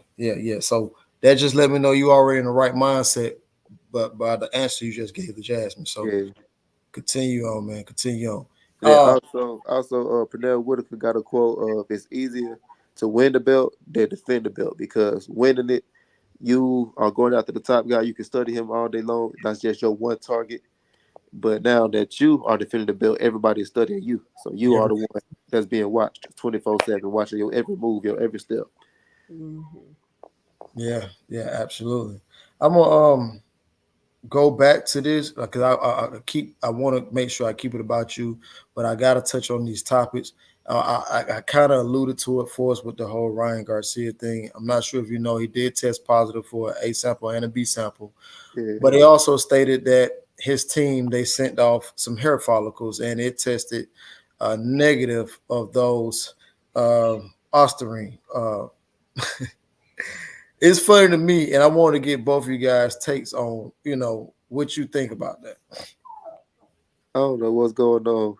So that just let me know you already in the right mindset, but by the answer you just gave to Jasmine. So continue on, man. Continue on. Yeah, also, Pernell Whitaker got a quote of, "It's easier to win the belt than defend the belt, because winning it, you are going after the top guy. You can study him all day long. That's just your one target. But now that you are defending the belt, everybody is studying you. So you are the one that's being watched 24/7, watching your every move, your every step." Mm-hmm. Yeah, absolutely. I'm gonna go back to this because I want to make sure I keep it about you, but I gotta touch on these topics. I kind of alluded to it for us with the whole Ryan Garcia thing. I'm not sure if you know he did test positive for an A sample and a B sample, Yeah. but he also stated that his team they sent off some hair follicles and it tested negative of those ostarine. It's funny to me, and I want to get both of you guys' takes on what you think about that. I don't know what's going on.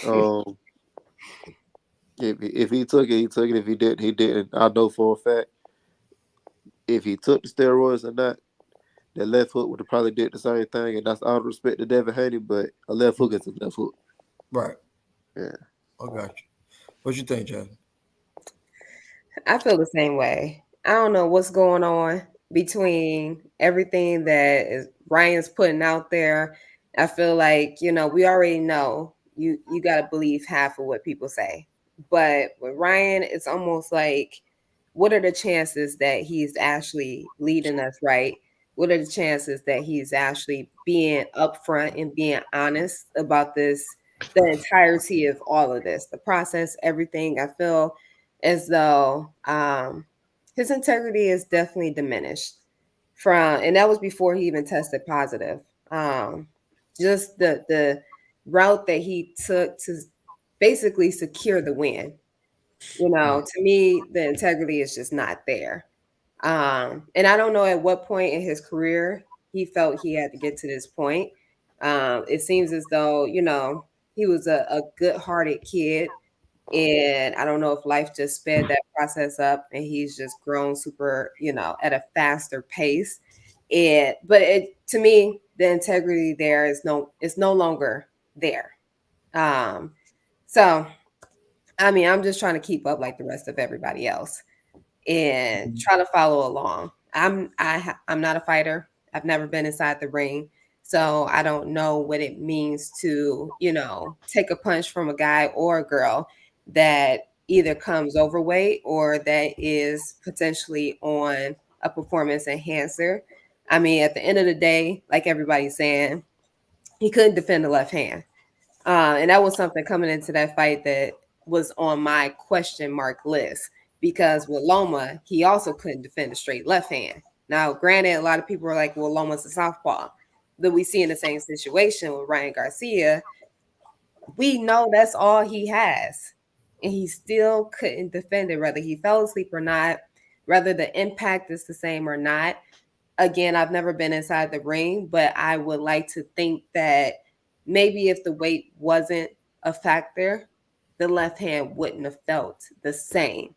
Um, if he took it, he took it. If he didn't, he didn't. I know for a fact if he took the steroids or not, that left hook would have probably did the same thing. And that's out of respect to Devin Haney, but a left hook is a left hook. Right. Yeah. I got you. What you think, Jasmine? I feel the same way. I don't know what's going on between everything that is Ryan's putting out there. I feel like, we already know you got to believe half of what people say. But with Ryan, it's almost like, what are the chances that he's actually leading us right? What are the chances that he's actually being upfront and being honest about this, the entirety of all of this, the process, everything? I feel as though his integrity is definitely diminished and that was before he even tested positive. Just the route that he took to basically secure the win. To me, the integrity is just not there. And I don't know at what point in his career he felt he had to get to this point. It seems as though, he was a good-hearted kid, and I don't know if life just sped that process up and he's just grown super, at a faster pace. To me, the integrity there is no longer there. So I mean, I'm just trying to keep up like the rest of everybody else and try to follow along. I'm not a fighter. I've never been inside the ring. So I don't know what it means to, take a punch from a guy or a girl that either comes overweight or that is potentially on a performance enhancer. I mean, at the end of the day, like everybody's saying, he couldn't defend the left hand. And that was something coming into that fight that was on my question mark list, because with Loma, he also couldn't defend a straight left hand. Now, granted, a lot of people are like, well, Loma's a southpaw. But we see in the same situation with Ryan Garcia, we know that's all he has. And he still couldn't defend it, whether he fell asleep or not, whether the impact is the same or not. Again, I've never been inside the ring, but I would like to think that maybe if the weight wasn't a factor, the left hand wouldn't have felt the same.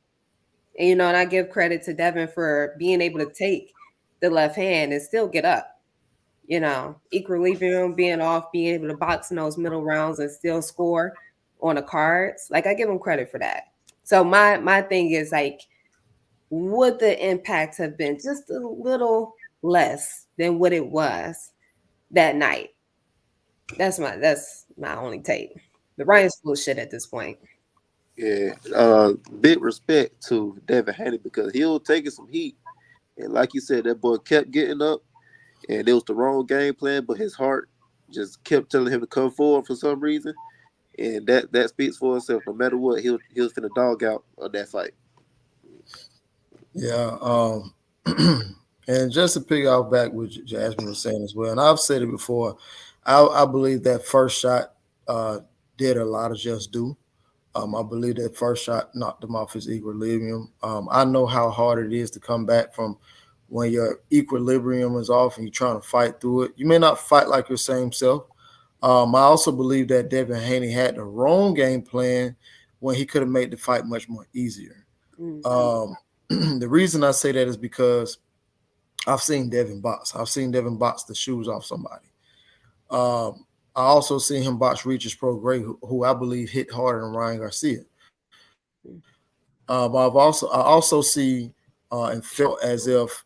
And, and I give credit to Devin for being able to take the left hand and still get up. Equilibrium, being off, being able to box in those middle rounds and still score on the cards. Like, I give him credit for that. So my thing is, like, would the impact have been just a little less than what it was that night? That's my only take. The Ryan's full of shit at this point. Yeah. Big respect to Devin Haney because he'll take some heat. And like you said, that boy kept getting up, and it was the wrong game plan, but his heart just kept telling him to come forward for some reason. And that speaks for itself. No matter what, he was finna dog out on that fight. Yeah. And just to pick off back what Jasmine was saying as well, and I've said it before, I believe that first shot did a lot of just do. I believe that first shot knocked him off his equilibrium. I know how hard it is to come back from when your equilibrium is off and you're trying to fight through it. You may not fight like your same self. I also believe that Devin Haney had the wrong game plan when he could have made the fight much more easier. The reason I say that is because I've seen Devin box. I've seen Devin box the shoes off somebody. I also seen him box Regis Pro Gray, who I believe hit harder than Ryan Garcia. I also see and felt as if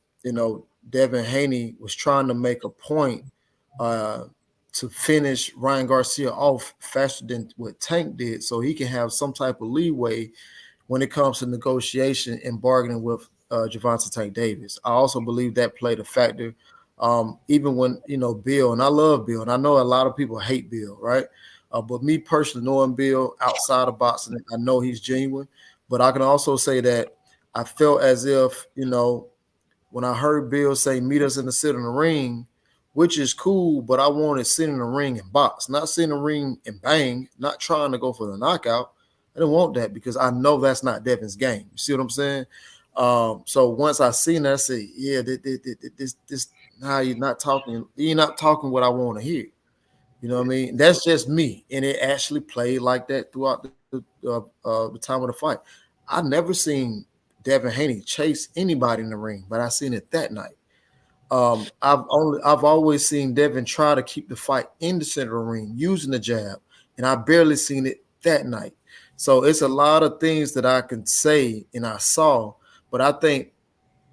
Devin Haney was trying to make a point to finish Ryan Garcia off faster than what Tank did, so he can have some type of leeway when it comes to negotiation and bargaining with Gervonta Tank Davis. I also believe that played a factor. Even when Bill, and I love Bill, and I know a lot of people hate Bill, right? But me personally, knowing Bill outside of boxing, I know he's genuine. But I can also say that I felt as if, when I heard Bill say, meet us in the ring, which is cool, but I wanted sit in the ring and box, not sit in the ring and bang, not trying to go for the knockout. I didn't want that because I know that's not Devin's game. You see what I'm saying? So once I seen that, I said, yeah, this now you're not talking what I want to hear. You know what I mean? That's just me. And it actually played like that throughout the time of the fight. I never seen Devin Haney chase anybody in the ring, but I seen it that night. I've always seen Devin try to keep the fight in the center of the ring using the jab, and I barely seen it that night. So it's a lot of things that I can say and I saw, but I think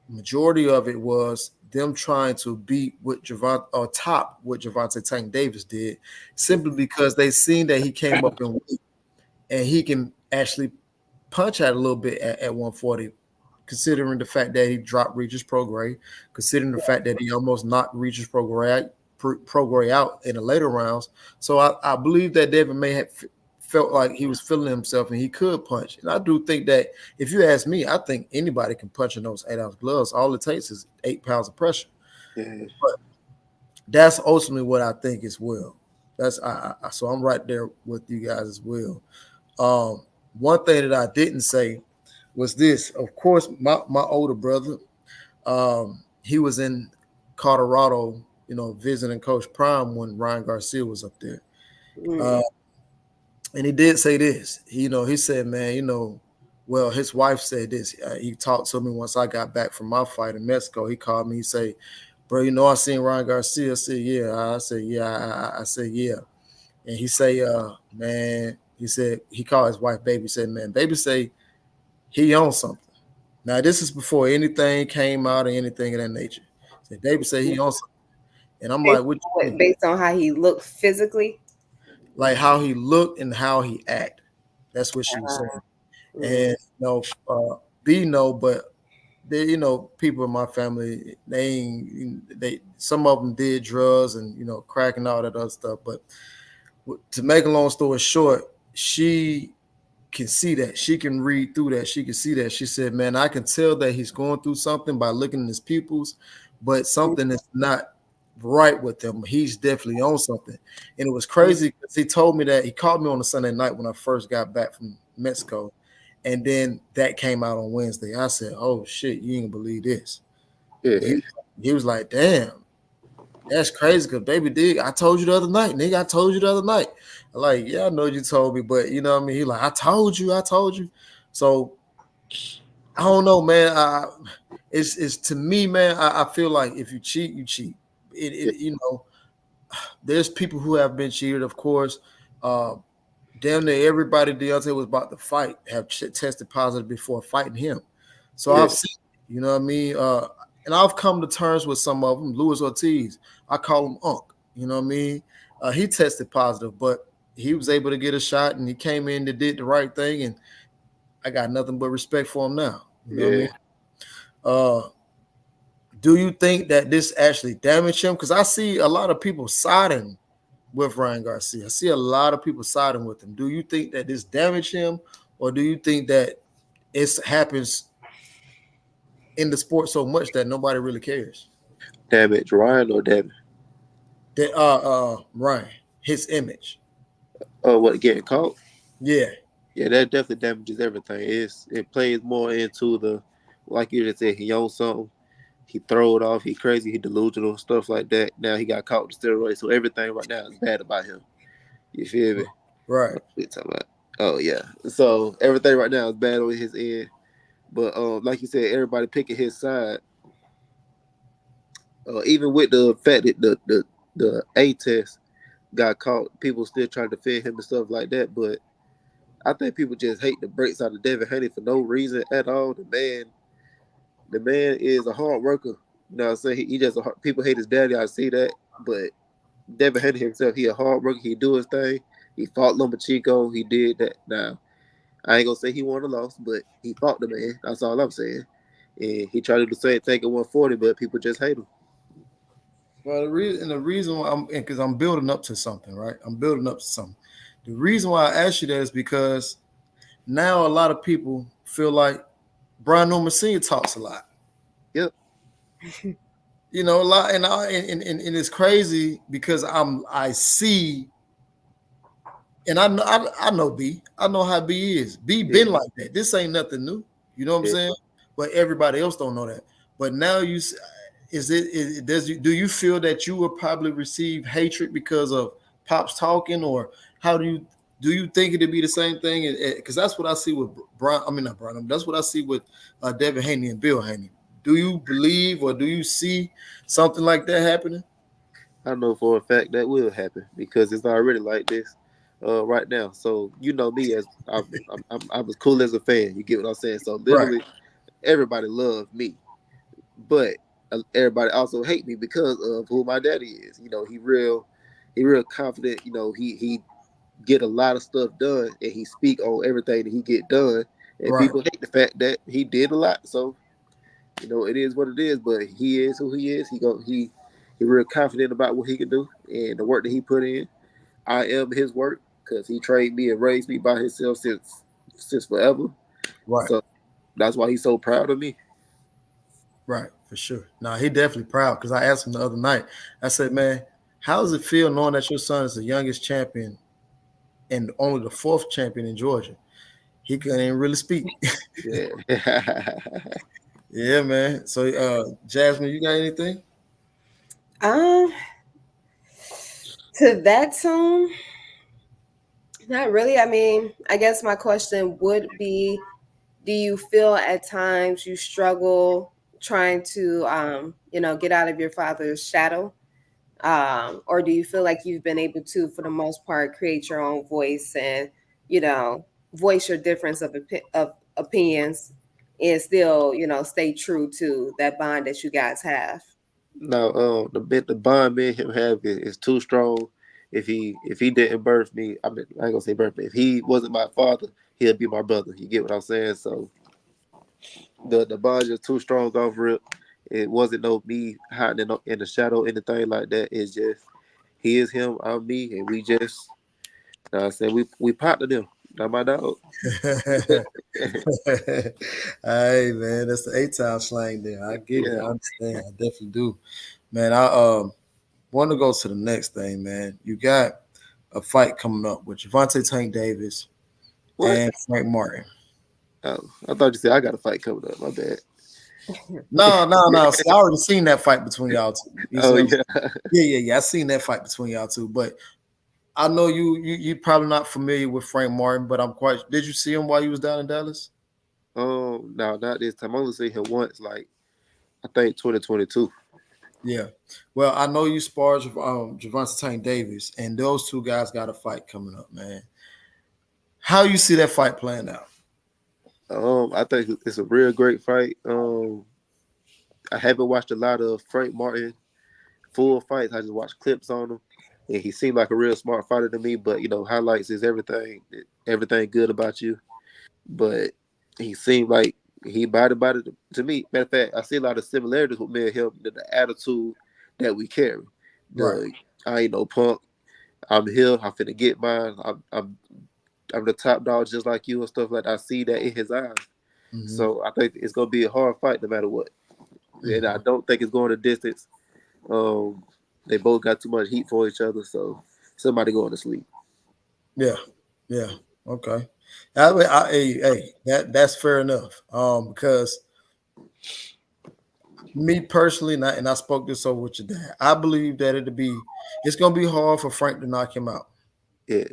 majority of it was them trying to beat what Javante or top what Javante Tank Davis did, simply because they seen that he came up in weight and he can actually punch out a little bit at 140, considering the fact that he dropped Regis Prograis, considering the fact that he almost knocked Regis Prograis out in the later rounds. So I believe that Devin may have felt like he was feeling himself and he could punch. And I do think that if you ask me, I think anybody can punch in those 8-ounce gloves. All it takes is 8 pounds of pressure. Yeah. But that's ultimately what I think as well. That's so I'm right there with you guys as well. One thing that I didn't say was this. Of course, my older brother, he was in Colorado, visiting Coach Prime when Ryan Garcia was up there. And he did say this. He said, man, well, his wife said this. He talked to me once I got back from my fight in Mexico. He called me. He said, bro, I seen Ryan Garcia. I said, yeah. I said, yeah. I said, yeah. And he say, man, he said, he called his wife baby. He said, man, baby say he on something. Now, this is before anything came out or anything of that nature. So baby say he on something. And I'm like, what you mean? Based on how he looked physically? Like how he looked and how he acted. That's what she was saying. And but they, people in my family, they some of them did drugs and crack and all that other stuff. But to make a long story short, she can see that. She can read through that. She can see that. She said, man, I can tell that he's going through something by looking at his pupils, but something is not right with him. He's definitely on something. And it was crazy because he told me that he called me on a Sunday night when I first got back from Mexico. And then that came out on Wednesday. I said, oh shit, you ain't gonna believe this. Yeah. He was like, damn, that's crazy because baby dig, I told you the other night, nigga. I told you the other night. I'm like, yeah, I know you told me, but you know what I mean? He like, I told you. So I don't know, man. It's to me, man, I feel like if you cheat, you cheat. There's people who have been cheated, of course. Damn near everybody Deontay was about to fight have tested positive before fighting him. So I've seen, you know what I mean? And I've come to terms with some of them. Luis Ortiz, I call him Unc. You know what I mean? He tested positive, but he was able to get a shot and he came in and did the right thing. And I got nothing but respect for him now. You know what I mean? Do you think that this actually damaged him? Because I see a lot of people siding with Ryan Garcia. I see a lot of people siding with him. Do you think that this damaged him, or do you think that it happens in the sport so much that nobody really cares? Damage Ryan or Devin? Ryan, his image. Oh, what, getting caught? Yeah. Yeah, that definitely damages everything. It plays more into the, like you just said, he owns something. He throw it off. He crazy. He delusional, stuff like that. Now he got caught with steroids, so everything right now is bad about him. You feel me? Right. What you talking about? Oh yeah. So everything right now is bad on his end. But like you said, everybody picking his side. Even with the fact that the A test got caught, people still trying to defend him and stuff like that. But I think people just hate the brakes out of Devin Haney for no reason at all. The man is a hard worker. You know what I'm saying? He just people hate his daddy. I see that, but Devin Haney himself, he a hard worker. He do his thing. He fought Lomachenko. He did that. Now I ain't gonna say he won or lost, but he fought the man. That's all I'm saying. And he tried to do the same thing at 140, but people just hate him. Well, the reason why because I'm building up to something, right? I'm building up to something. The reason why I asked you that is because now a lot of people feel like Brian Newman Sr. talks a lot. Yep. You know, a lot, and it's crazy because I see, and I know B. I know how B is. B Yeah. been like that. This ain't nothing new. You know what I'm Yeah. saying? But everybody else don't know that. But now do you feel that you will probably receive hatred because of Pops talking, or how do you think it'd be the same thing? Because that's what I see with Brian. I mean not Brian. That's what I see with Devin Haney and Bill Haney. Do you believe or do you see something like that happening? I know for a fact that will happen because it's already like this right now. So you know me as I'm as cool as a fan. You get what I'm saying? So Right, literally everybody loves me, but everybody also hate me because of who my daddy is. You know, he real confident. You know, he get a lot of stuff done and he speak on everything that he get done. And right, people hate the fact that he did a lot. So you know, it is what it is, but he is who he is. He real confident about what he can do and the work that he put in. I am his work because he trained me and raised me by himself since forever. right, So that's why he's so proud of me. right, for sure. Now he definitely proud because I asked him the other night. I said, "Man, how does it feel knowing that your son is the youngest champion and only the fourth champion in Georgia?" He couldn't even really speak. Yeah. Yeah, man. So, Jasmine, you got anything? Um, to that tune, not really. I mean, I guess my question would be, do you feel at times you struggle trying to, get out of your father's shadow? Or do you feel like you've been able to, for the most part, create your own voice and, you know, voice your difference of opinions and still, stay true to that bond that you guys have? Now, the bond me and him have is too strong. If he didn't birth me, I ain't gonna say birth me. If he wasn't my father, he'll be my brother. You get what I'm saying? So the bond is too strong off rip. It wasn't no me hiding in the shadow, anything like that. It's just he is him, I'm me, and we just I said we partnered them. Not my dog. Hey, man, that's the A-Town slang there. I get it. Yeah. I understand. I definitely do. Man, I want to go to the next thing, man. You got a fight coming up with Javante Tank Davis What? and Frank Martin. Oh, I thought you said I got a fight coming up. My bad. No, no, no. See, I already seen that fight between y'all two. You see Oh what I'm yeah. saying? Yeah. I seen that fight between y'all two. But I know you probably not familiar with Frank Martin, but I'm quite. Did you see him while you was down in Dallas? No, not this time. I only seen him once, like I think 2022. Yeah. Well, I know you sparred Javante Tank Davis, and those two guys got a fight coming up, man. How you see that fight playing out? I think it's a real great fight. I haven't watched a lot of Frank Martin full fights. I just watched clips on him, and he seemed like a real smart fighter to me. But you know, highlights is everything. Everything good about you. But he seemed like he body to me. Matter of fact, I see a lot of similarities with me and him. The attitude that we carry. Right. The I ain't no punk. I'm here. I'm finna get mine. I'm the top dog just like you and stuff like that. I see that in his eyes. Mm-hmm. So I think it's gonna be a hard fight no matter what. And I Mm-hmm. don't think it's going the distance. Um, they both got too much heat for each other, so somebody going to sleep. Yeah. Yeah. Okay. Hey, that's fair enough. Because me personally, and I spoke this over with your dad. I believe that it's gonna be hard for Frank to knock him out. Yeah.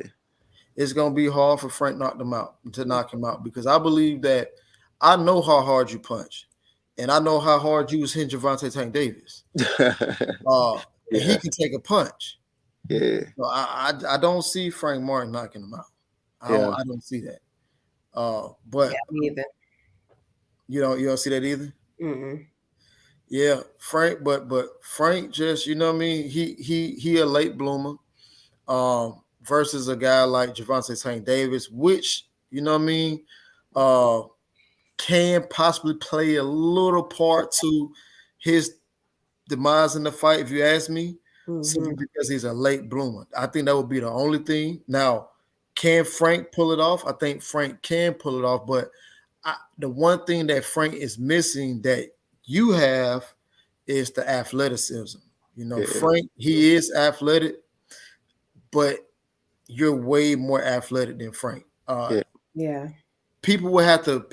It's gonna be hard for Frank to knock him out because I believe that I know how hard you punch, and I know how hard you was hitting Javante Tank Davis. And he Yeah. can take a punch. Yeah. So I don't see Frank Martin knocking him out. Yeah. I don't see that. Yeah, But me either. you don't see that either. Mm-mm. Yeah, Frank, but Frank just you know what I mean. He a late bloomer. Versus a guy like Javante Tank Davis, which you know what I mean, can possibly play a little part to his demise in the fight, if you ask me, simply Mhm. because he's a late bloomer. I think that would be the only thing. Now, can Frank pull it off? I think Frank can pull it off, but the one thing that Frank is missing that you have is the athleticism. You know, Yeah, Frank, he is athletic, but you're way more athletic than Frank. yeah. Yeah. People will have to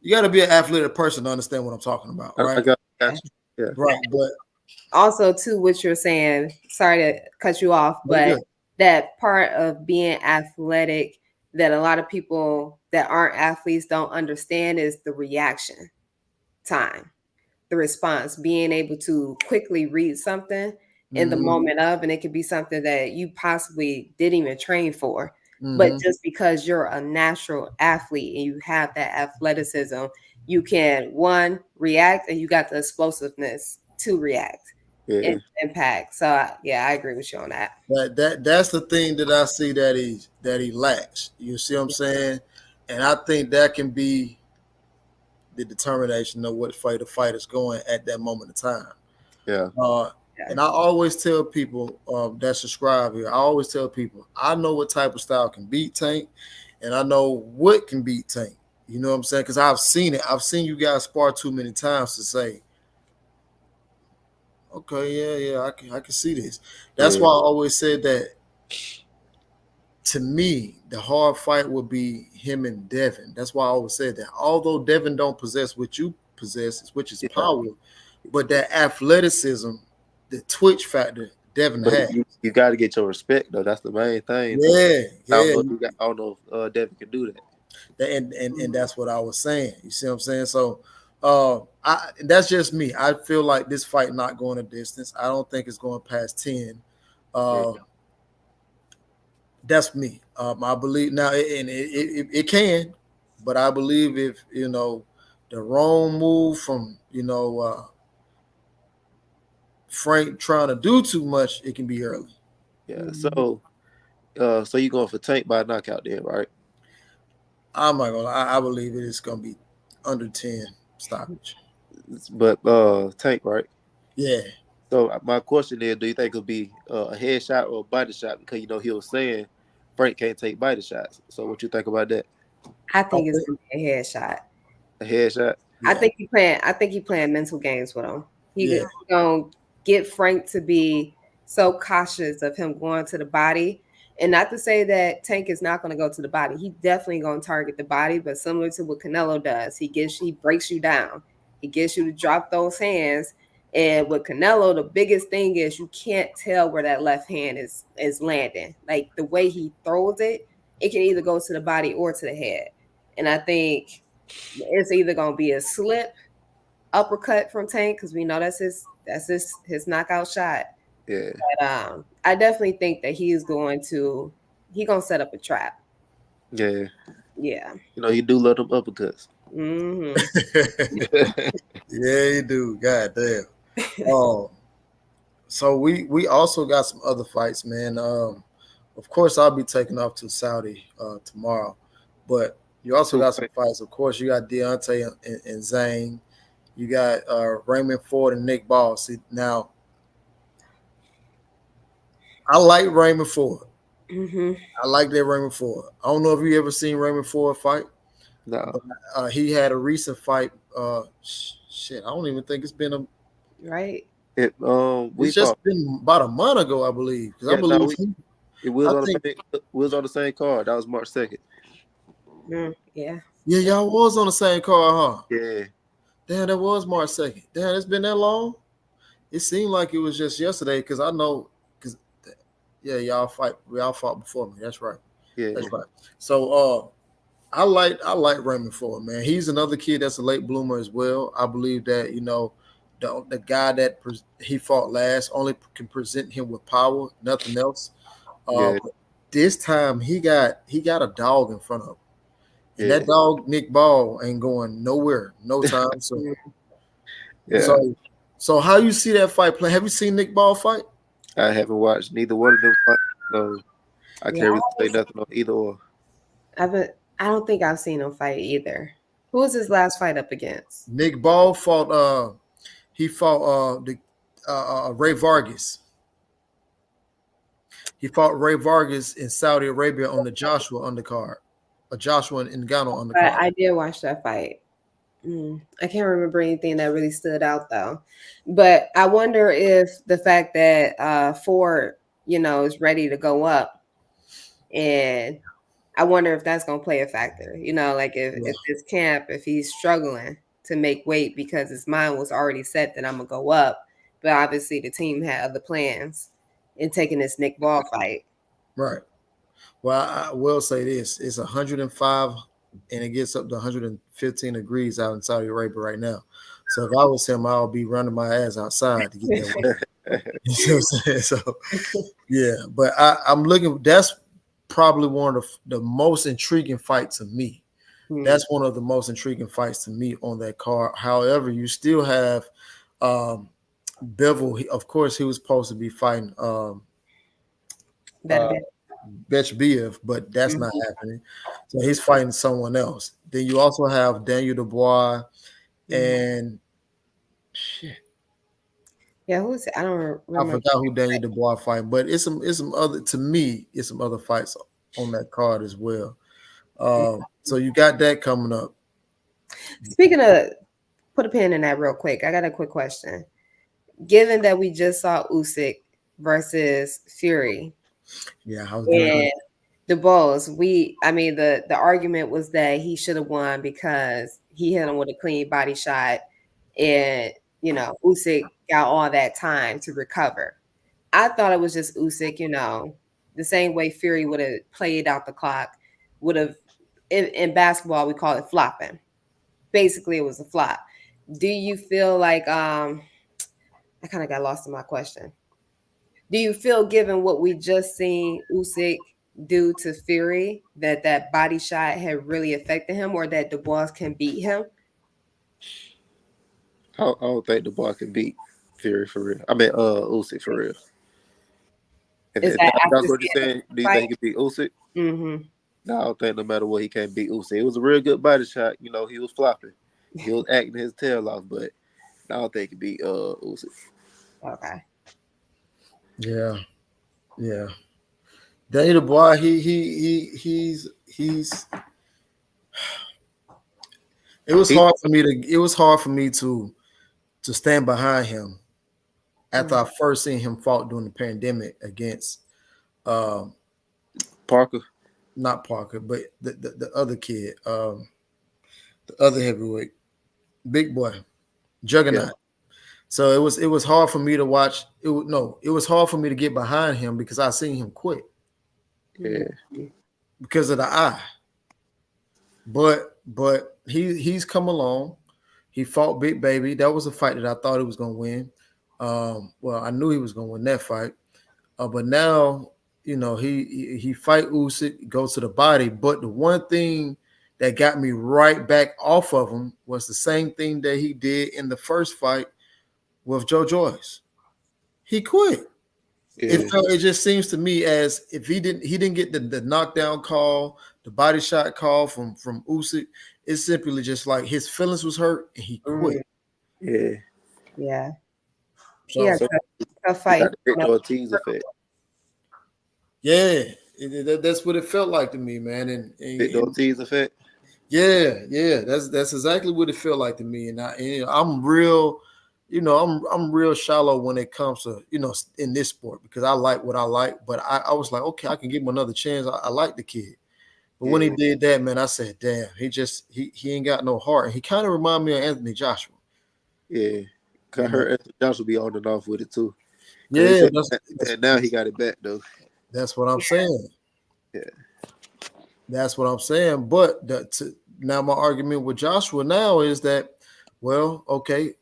you got to be an athletic person to understand what I'm talking about, I right? got you. Yeah, Right, but Also, too, what you're saying, sorry to cut you off, but that part of being athletic that a lot of people that aren't athletes don't understand is the reaction time, the response, being able to quickly read something in the moment of, and it could be something that you possibly didn't even train for. But just because you're a natural athlete and you have that athleticism, you can one react and you got the explosiveness to react yeah, and impact. So yeah, I agree with you on that. that's the thing that I see that he lacks. You see what I'm saying? And I think that can be the determination of what fight the fight is going at that moment of time. yeah, And I always tell people that subscribe here, I always tell people, I know what type of style can beat Tank, and I know what can beat Tank. You know what I'm saying? Because I've seen it. I've seen you guys spar too many times to say, okay, yeah, I can see this. That's yeah, why I always said that. To me, the hard fight would be him and Devin. That's why I always said that. Although Devin don't possess what you possess, which is yeah. power, but that athleticism, the twitch factor, Devin But had. you got to get your respect though. That's the main thing. So Yeah. I don't know if Devin can do that. And that's what I was saying. You see what I'm saying? So that's just me. I feel like this fight not going a distance. I don't think it's going past 10. Yeah, That's me. I believe now, and it can, but I believe if the wrong move from Frank trying to do too much, it can be early. yeah. So you going for Tank by knockout then, right? I'm not gonna. I believe it is gonna be under 10 stoppage. But Tank, right? Yeah. So my question is, do you think it'll be a headshot or a body shot? Because he was saying Frank can't take body shots. So what you think about that? I think it's gonna be a headshot. A headshot? I Yeah. think he playing mental games with him. He Yeah. gonna get Frank to be so cautious of him going to the body. And not to say that Tank is not going to go to the body. He definitely going to target the body, but similar to what Canelo does, he breaks you down. He gets you to drop those hands. And with Canelo, the biggest thing is you can't tell where that left hand is landing. Like the way he throws it, it can either go to the body or to the head. And I think it's either going to be a slip uppercut from Tank, because we know that's his knockout shot. Yeah. But I definitely think that he's going to set up a trap. Yeah. Yeah. He do love them uppercuts. Mm-hmm. Yeah, you do. God damn. So we also got some other fights, man. Of course, I'll be taking off to Saudi tomorrow, but you also got some fights. Of course, you got Deontay and Zane. You got Raymond Ford and Nick Ball. See, now I like Raymond Ford. Mm-hmm. I like that Raymond Ford. I don't know if you ever seen Raymond Ford fight. No. But, he had a recent fight. I don't even think it's been a right. It's just been about a month ago, I believe. Because I believe it was on the same card. That was March 2nd. Yeah. Yeah, y'all was on the same card, huh? Yeah. Damn, that was March 2nd. Damn, it's been that long. It seemed like it was just yesterday because I know y'all fought before me. That's right. Yeah. That's right. So I like Raymond Ford, man. He's another kid that's a late bloomer as well. I believe that the guy that he fought last only can present him with power, nothing else. Yeah. But this time he got a dog in front of him, and that dog Nick Ball ain't going nowhere, no time soon. Yeah. So how you see that fight play? Have you seen Nick Ball fight? I haven't watched neither one of them fight, so I can't really say nothing on either or. I don't think I've seen him fight either. Who was his last fight up against? Nick Ball fought he fought Ray Vargas. He fought Ray Vargas in Saudi Arabia on the Joshua undercard, a Joshua and Ngannou undercard. I did watch that fight. I can't remember anything that really stood out though. But I wonder if the fact that Ford, is ready to go up, and I wonder if that's going to play a factor. Like if this camp, if he's struggling to make weight because his mind was already set that I'm gonna go up, but obviously the team had other plans in taking this Nick Ball fight. Right. Well, I will say this: it's 105, and it gets up to 115 degrees out in Saudi Arabia right now. So if I was him, I'll be running my ass outside to get that weight. You know what I'm saying? So yeah, but I'm looking. That's probably one of the most intriguing fights to me. That's one of the most intriguing fights to me on that card. However, you still have Bevel. Of course, he was supposed to be fighting Bechbiev, but that's not happening. So he's fighting someone else. Then you also have Daniel Dubois and shit. Yeah, who's I don't remember. I forgot who Daniel Dubois fighting, but it's some other, to me, it's some other fights on that card as well. So you got that coming up. Speaking of, put a pin in that real quick. I got a quick question. Given that we just saw Usyk versus Fury, and the Bulls, the argument was that he should have won because he hit him with a clean body shot, and Usyk got all that time to recover. I thought it was just Usyk, the same way Fury would have played out the clock, would have in basketball we call it flopping. Basically, it was a flop. Do you feel like I kind of got lost in my question? Do you feel, given what we just seen Usyk do to Fury, that body shot had really affected him, or that Dubois can beat him? I don't think Dubois can beat Fury for real. I mean, Usyk for real. If that's what you're saying, do you think he can beat Usyk? No, I don't think no matter what he can't beat Usyk. It was a real good body shot. He was flopping. He was acting his tail off, but I don't think he can beat Usyk. Okay. Yeah. Daniel Dubois, he's. It was hard for me to stand behind him after I first seen him fought during the pandemic against Parker. Not Parker, but the other kid, the other heavyweight, big boy, Juggernaut. Yeah. So it was hard for me to watch. It was hard for me to get behind him because I seen him quit. Yeah. Because of the eye. But he's come along. He fought Big Baby. That was a fight that I thought he was gonna win. Well, I knew he was gonna win that fight. But now, he fight Usyk, goes to the body. But the one thing that got me right back off of him was the same thing that he did in the first fight with Joe Joyce. He quit. Yeah. It just seems to me as if he didn't get the knockdown call, the body shot call from Usyk. It's simply just like his feelings was hurt and he quit. Yeah. So a fight. Victor Ortiz effect. Yeah, that's what it felt like to me, man. And Victor Ortiz effect. Yeah, that's exactly what it felt like to me. And I'm real. I'm real shallow when it comes to, in this sport because I like what I like, but I was like, okay, I can give him another chance. I like the kid. But when he did that, man, I said, damn, he ain't got no heart. And he kind of reminded me of Anthony Joshua. Yeah. I heard Anthony Joshua be on and off with it too. Yeah. And now he got it back though. That's what I'm saying. Yeah. That's what I'm saying. But now my argument with Joshua now is that, well, okay,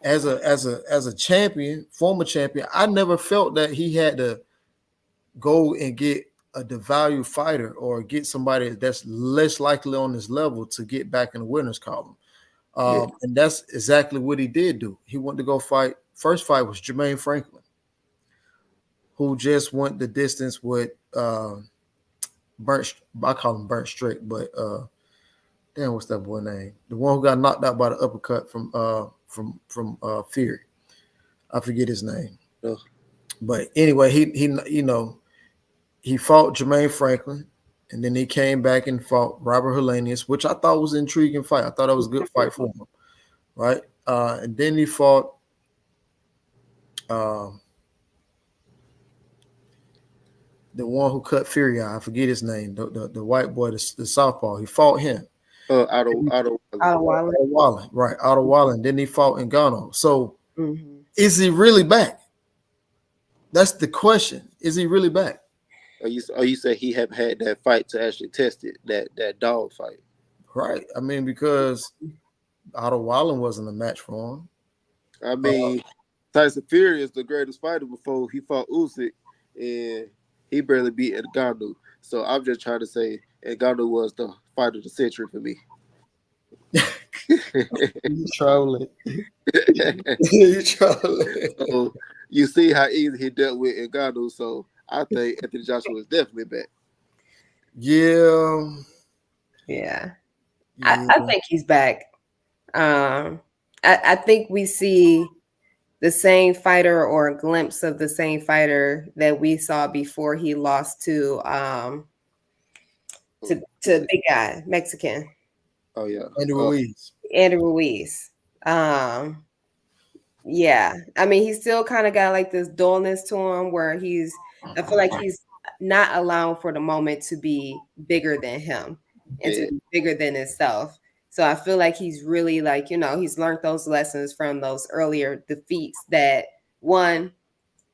as a champion, former champion, I never felt that he had to go and get a devalued fighter or get somebody that's less likely on his level to get back in the winner's column. And that's exactly what he did do. He went to go fight. First fight was Jermaine Franklin, who just went the distance with Burnt. I call him Burnt Strick, but damn, what's that boy name? The one who got knocked out by the uppercut from Fury. I forget his name. No. But anyway, he fought Jermaine Franklin, and then he came back and fought Robert Helenius, which I thought was an intriguing fight. I thought that was a good fight for him, right? And then he fought the one who cut Fury out. I forget his name. The white boy, the southpaw. He fought him. Otto Wallen, right? Otto Wallen. Then he fought Ngannou. So, is he really back? That's the question. Is he really back? You say he have had that fight to actually test it, that dog fight? Right. I mean, because Otto Wallen wasn't a match for him. I mean, Tyson Fury is the greatest fighter before he fought Usyk, and he barely beat Ngannou. So I'm just trying to say Ngannou was the fight of the century for me. You trolling. You trolling. So you see how easy he dealt with Ngannou. So I think Anthony Joshua is definitely back. Yeah. I think he's back. I think we see the same fighter or a glimpse of the same fighter that we saw before he lost to big guy, Mexican. Oh yeah, Andy Ruiz. Yeah, I mean, he's still kind of got like this dullness to him where I feel like he's not allowing for the moment to be bigger than him and to be bigger than himself. So I feel like he's really like, he's learned those lessons from those earlier defeats that one,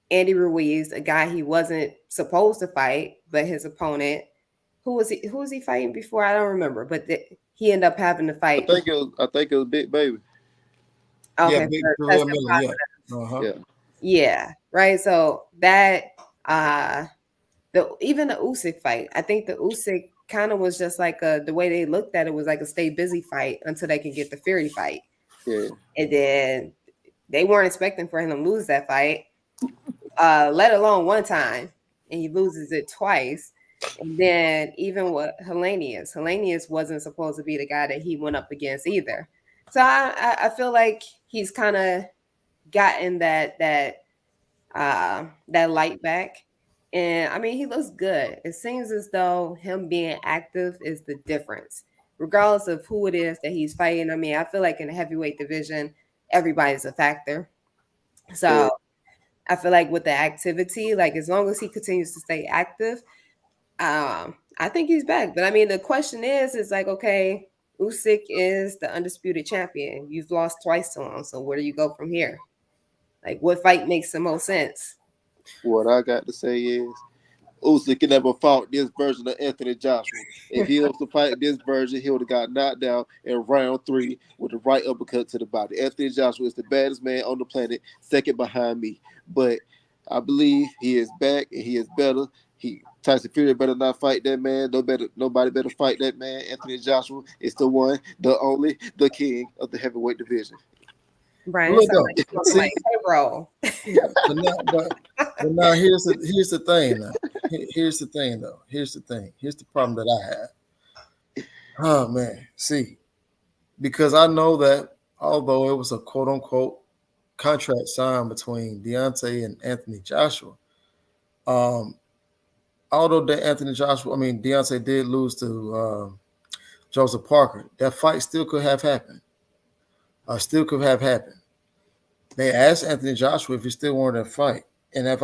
Andy Ruiz, a guy he wasn't supposed to fight, but his opponent, who was he fighting before? I don't remember, but he ended up having to fight. I think it was Big Baby. Okay, yeah, Big Miller, yeah, right. So that even the Usyk fight, I think the Usyk kind of was just like the way they looked at it was like a stay busy fight until they can get the Fury fight. Yeah. And then they weren't expecting for him to lose that fight, let alone one time, and he loses it twice. And then even with Helenius wasn't supposed to be the guy that he went up against either. So I feel like he's kind of gotten that light back. And I mean, he looks good. It seems as though him being active is the difference, regardless of who it is that he's fighting. I mean, I feel like in the heavyweight division, everybody's a factor. So I feel like with the activity, like as long as he continues to stay active, I think he's back. But I mean, the question is like, okay, Usyk is the undisputed champion. You've lost twice to him. So where do you go from here? Like, what fight makes the most sense? What I got to say is Usyk never fought this version of Anthony Joshua. If he was to fight this version, he would have got knocked down in round 3 with a right uppercut to the body. Anthony Joshua is the baddest man on the planet, second behind me. But I believe he is back and he is better. Tyson Fury better not fight that man. Nobody better fight that man. Anthony Joshua is the one, the only, the king of the heavyweight division. Brian, like bro. But now here's the thing. Here's the thing, though. Here's the problem that I have. Oh man, see, because I know that although it was a quote unquote contract signed between Deontay and Anthony Joshua, although Deontay did lose to Joseph Parker, that fight still could have happened. They asked Anthony Joshua if he still wanted to fight. And if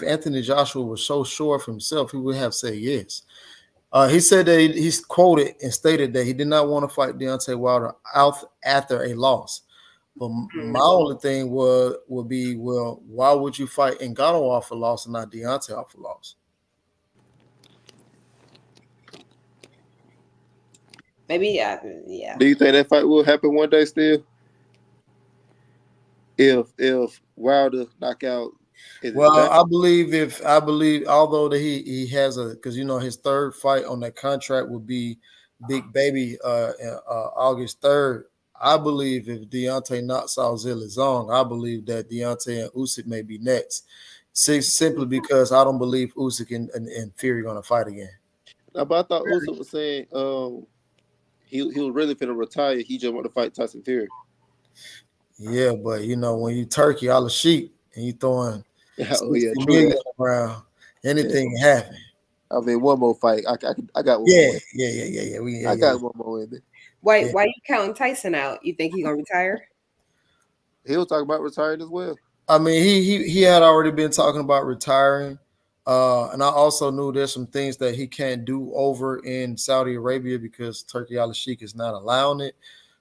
Anthony Joshua was so sure of himself, he would have said yes. He said that he's quoted and stated that he did not want to fight Deontay Wilder out after a loss. But my only thing would be, well, why would you fight Ngannou off a loss and not Deontay off a loss? Maybe, yeah. Do you think that fight will happen one day still? If Wilder knock out, I believe although that he has because his third fight on that contract would be Big Baby August 3rd. I believe if Deontay knocks out Zilizong, I believe that Deontay and Usyk may be next. Simply because I don't believe Usyk and Fury are going to fight again. But I thought Usyk was saying he was really finna retire. He just want to fight Tyson Fury. Yeah, but you know, when you Turkey all the sheep and you throwing Oh 60 yeah, true million that. around, Yeah. anything can happen. I mean, one more fight. I got one Yeah, more. yeah. I got one more in there. Why Yeah. why you counting Tyson out? You think he gonna retire? He was talking about retiring as well. I mean, he had already been talking about retiring, and I also knew there's some things that he can't do over in Saudi Arabia because Turkey Al Sheikh is not allowing it.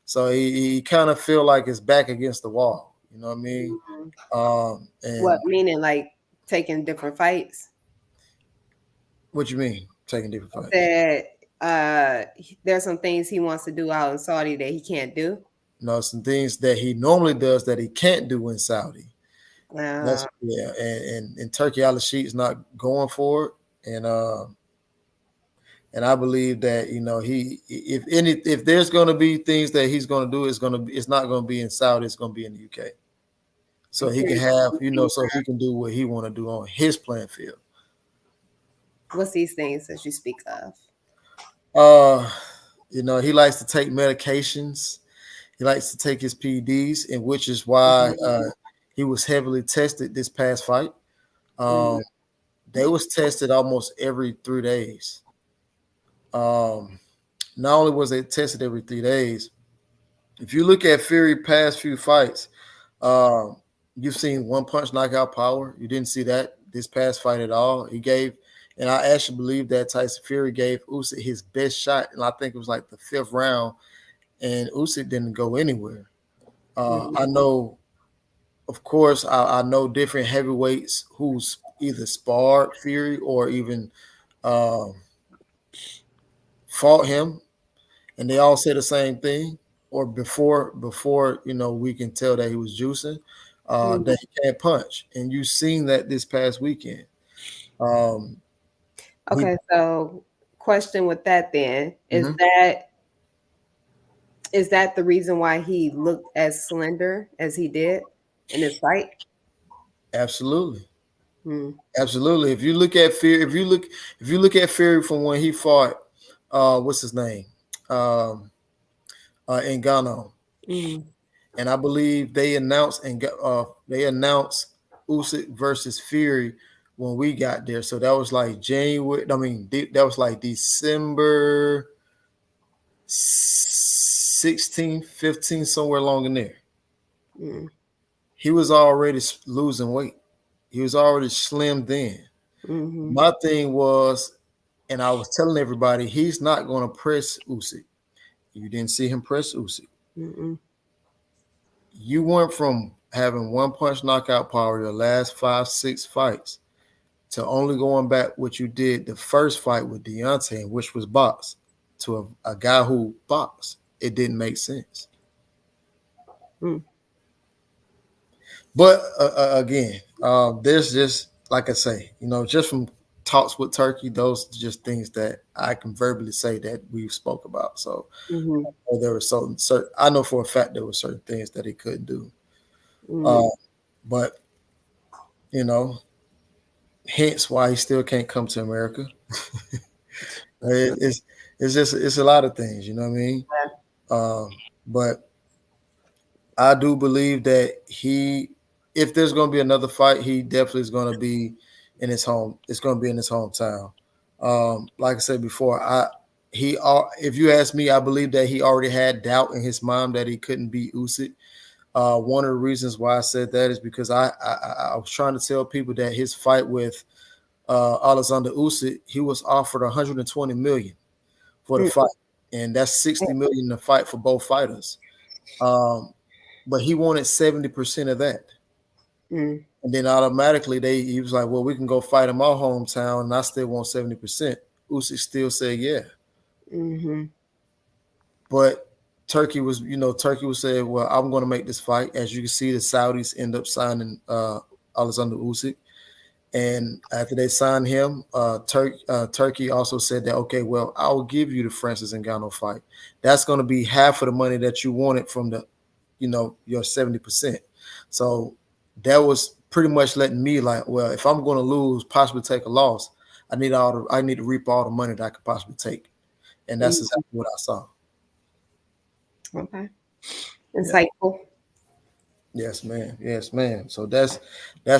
So he kind of feel like it's back against the wall. You know what I mean? Mhm. What And meaning like taking different fights? what you mean taking different fights? That there's some things he wants to do out in Saudi that he can't do. You know, some things that he normally does that he can't do in Saudi. Uh, That's yeah, and Turkey Al Sheikh is not going for it, and I believe that you know if there's going to be things that he's going to do, it's not going to be in Saudi, it's going to be in the UK, so he can have so he can do what he want to do on his playing field. what's these things that you speak of? Uh, you know, he likes to take medications. He likes to take his PEDs, and which is why he was heavily tested this past fight. Um, they was tested almost every 3 days. Not only was they tested every 3 days, if you look at Fury past few fights, um, you've seen one punch knockout power. You didn't see that this past fight at all. He gave, and I actually believe that Tyson Fury gave Usyk his best shot, and I think it was like the 5th round, and Usyk didn't go anywhere. I know, of course, I know different heavyweights who's either sparred Fury or even um, fought him, and they all say the same thing. Or before we can tell that he was juicing, that he can't punch, and you've seen that this past weekend. Um, he, Okay, so question with that then Mhm. is that the reason why he looked as slender as he did in his fight? Absolutely, Hmm. absolutely. If you look at Fury from when he fought, what's his name, um, Ngannou, Mm. and I believe they announced Usyk versus Fury when we got there. So that was like January. I mean, that was like December 16th, 15th, somewhere along in there. Mm. He was already losing weight. He was already slimmed in. Mm-hmm. My thing was, and I was telling everybody, he's not going to press Usyk. You didn't see him press Usyk. Mm-mm. You went from having one punch knockout power your last 5, 6 fights to only going back what you did the first fight with Deontay, which was box, to a guy who boxed. It didn't make sense. Mm. But again, there's just like I say, just from talks with Turkey, those are just things that I can verbally say that we've spoke about. So Mm-hmm. there were certain I know for a fact there were certain things that he couldn't do. Mm. But you know, hence why he still can't come to America. It's it's a lot of things, you know what I mean? But I do believe that if there's going to be another fight, he definitely is going to be in his home. It's going to be in his hometown. Like I said before, if you ask me, I believe that he already had doubt in his mind that he couldn't beat Usyk. One of the reasons why I said that is because I was trying to tell people that his fight with Alexander Usyk, he was offered 120 million for the fight, and that's 60 million to fight for both fighters. But he wanted 70% of that. Mm. And then automatically he was like, well, we can go fight in my hometown and I still want 70%. Usyk still said yeah. Mm-hmm. But Turkey was saying, well, I'm going to make this fight. As you can see, the Saudis end up signing Alexander Usyk. And after they signed him, Turkey also said that, okay, well, I will give you the Francis Ngannou fight. That's going to be half of the money that you wanted from your 70%. So that was pretty much letting me like, well, if I'm going to lose, possibly take a loss, I need to reap all the money that I could possibly take. And that's exactly what I saw. Okay. Yeah. Insightful. Yes, man. Yes, man. So that's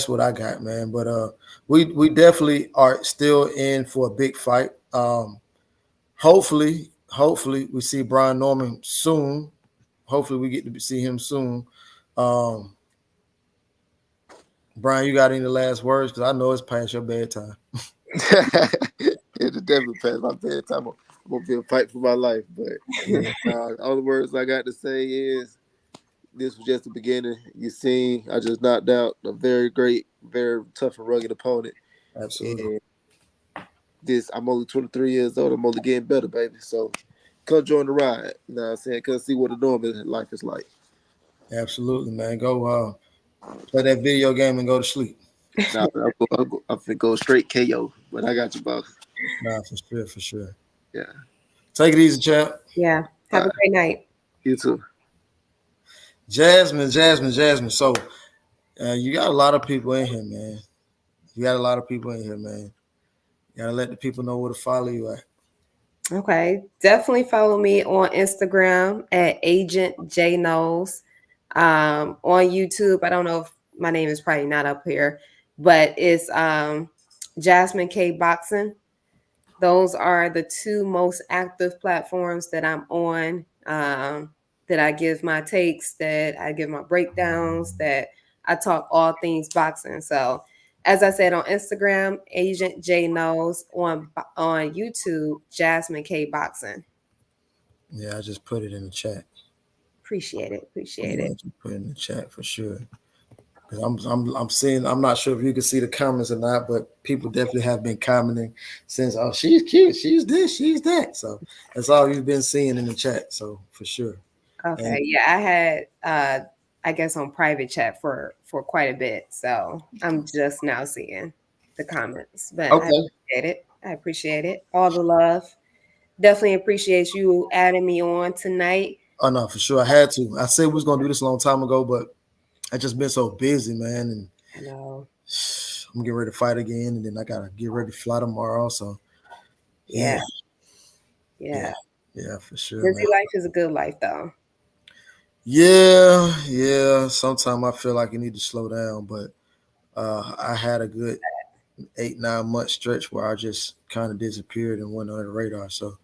what I got, man. But we definitely are still in for a big fight. Hopefully we see Brian Norman soon. Hopefully we get to see him soon. Um, Brian, you got any last words? Because I know it's past your bedtime. It's definitely past my bedtime. I'm gonna be a fight for my life, but Yeah, all the words I got to say is this was just the beginning. You seen, I just knocked out a very great, very tough and rugged opponent, absolutely. and this I'm only 23 years old. I'm only getting better, baby. So come join the ride. You know what I'm saying? Come see what a normal life is like. Absolutely, man. Go play that video game and go to sleep. Now I'm finna go straight KO, but I got you, boss. Nah, for sure, for sure. Yeah. Take it easy, champ. Yeah. All Have a right. great night. You too. Jasmine. So you got a lot of people in here, man. You got a lot of people in here, man. You gotta let the people know where to follow you at. Okay. Definitely follow me on Instagram at Agent J.knowles. On YouTube, I don't know if my name is probably not up here, but it's Jasmine K Boxing. Those are the two most active platforms that I'm on. That I give my takes, that I give my breakdowns, that I talk all things boxing. So, as I said on Instagram, Agent J knows on YouTube, Jasmine K Boxing. Yeah, I just put it in the chat. Appreciate it. Appreciate Yeah, it. I just put it in the chat for sure. Because I'm seeing. I'm not sure if you can see the comments or not, but people definitely have been commenting since. Oh, she's cute. She's this. She's that. So that's all you've been seeing in the chat. So for sure. Okay. And Yeah, I had I guess on private chat for quite a bit. So I'm just now seeing the comments. But I okay. appreciate it. I appreciate it. All the love. Definitely appreciate you adding me on tonight. Oh no, for sure. I had to. I said we was gonna do this a long time ago, but I just been so busy, man, and I know. I'm getting ready to fight again, and then I gotta get ready to fly tomorrow. So yeah, Yeah. yeah, Yeah. yeah, for sure, man. Busy life is a good life though. Yeah. Sometimes I feel like you need to slow down, but I had a good 8-9 month stretch where I just kind of disappeared and went under the radar. So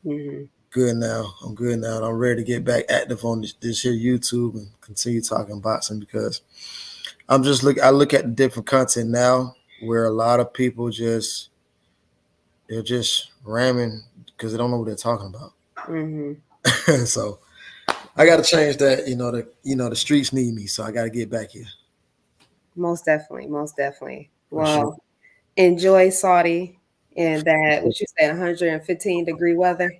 Hmm. good now. I'm good now, and I'm ready to get back active on this here YouTube and continue talking boxing because I look at the different content now where a lot of people they're just ramming because they don't know what they're talking about. Hmm. So I got to change that. The streets need me, so I got to get back here Most definitely. Most definitely. for sure. Well, enjoy Saudi and that what you said 115-degree weather.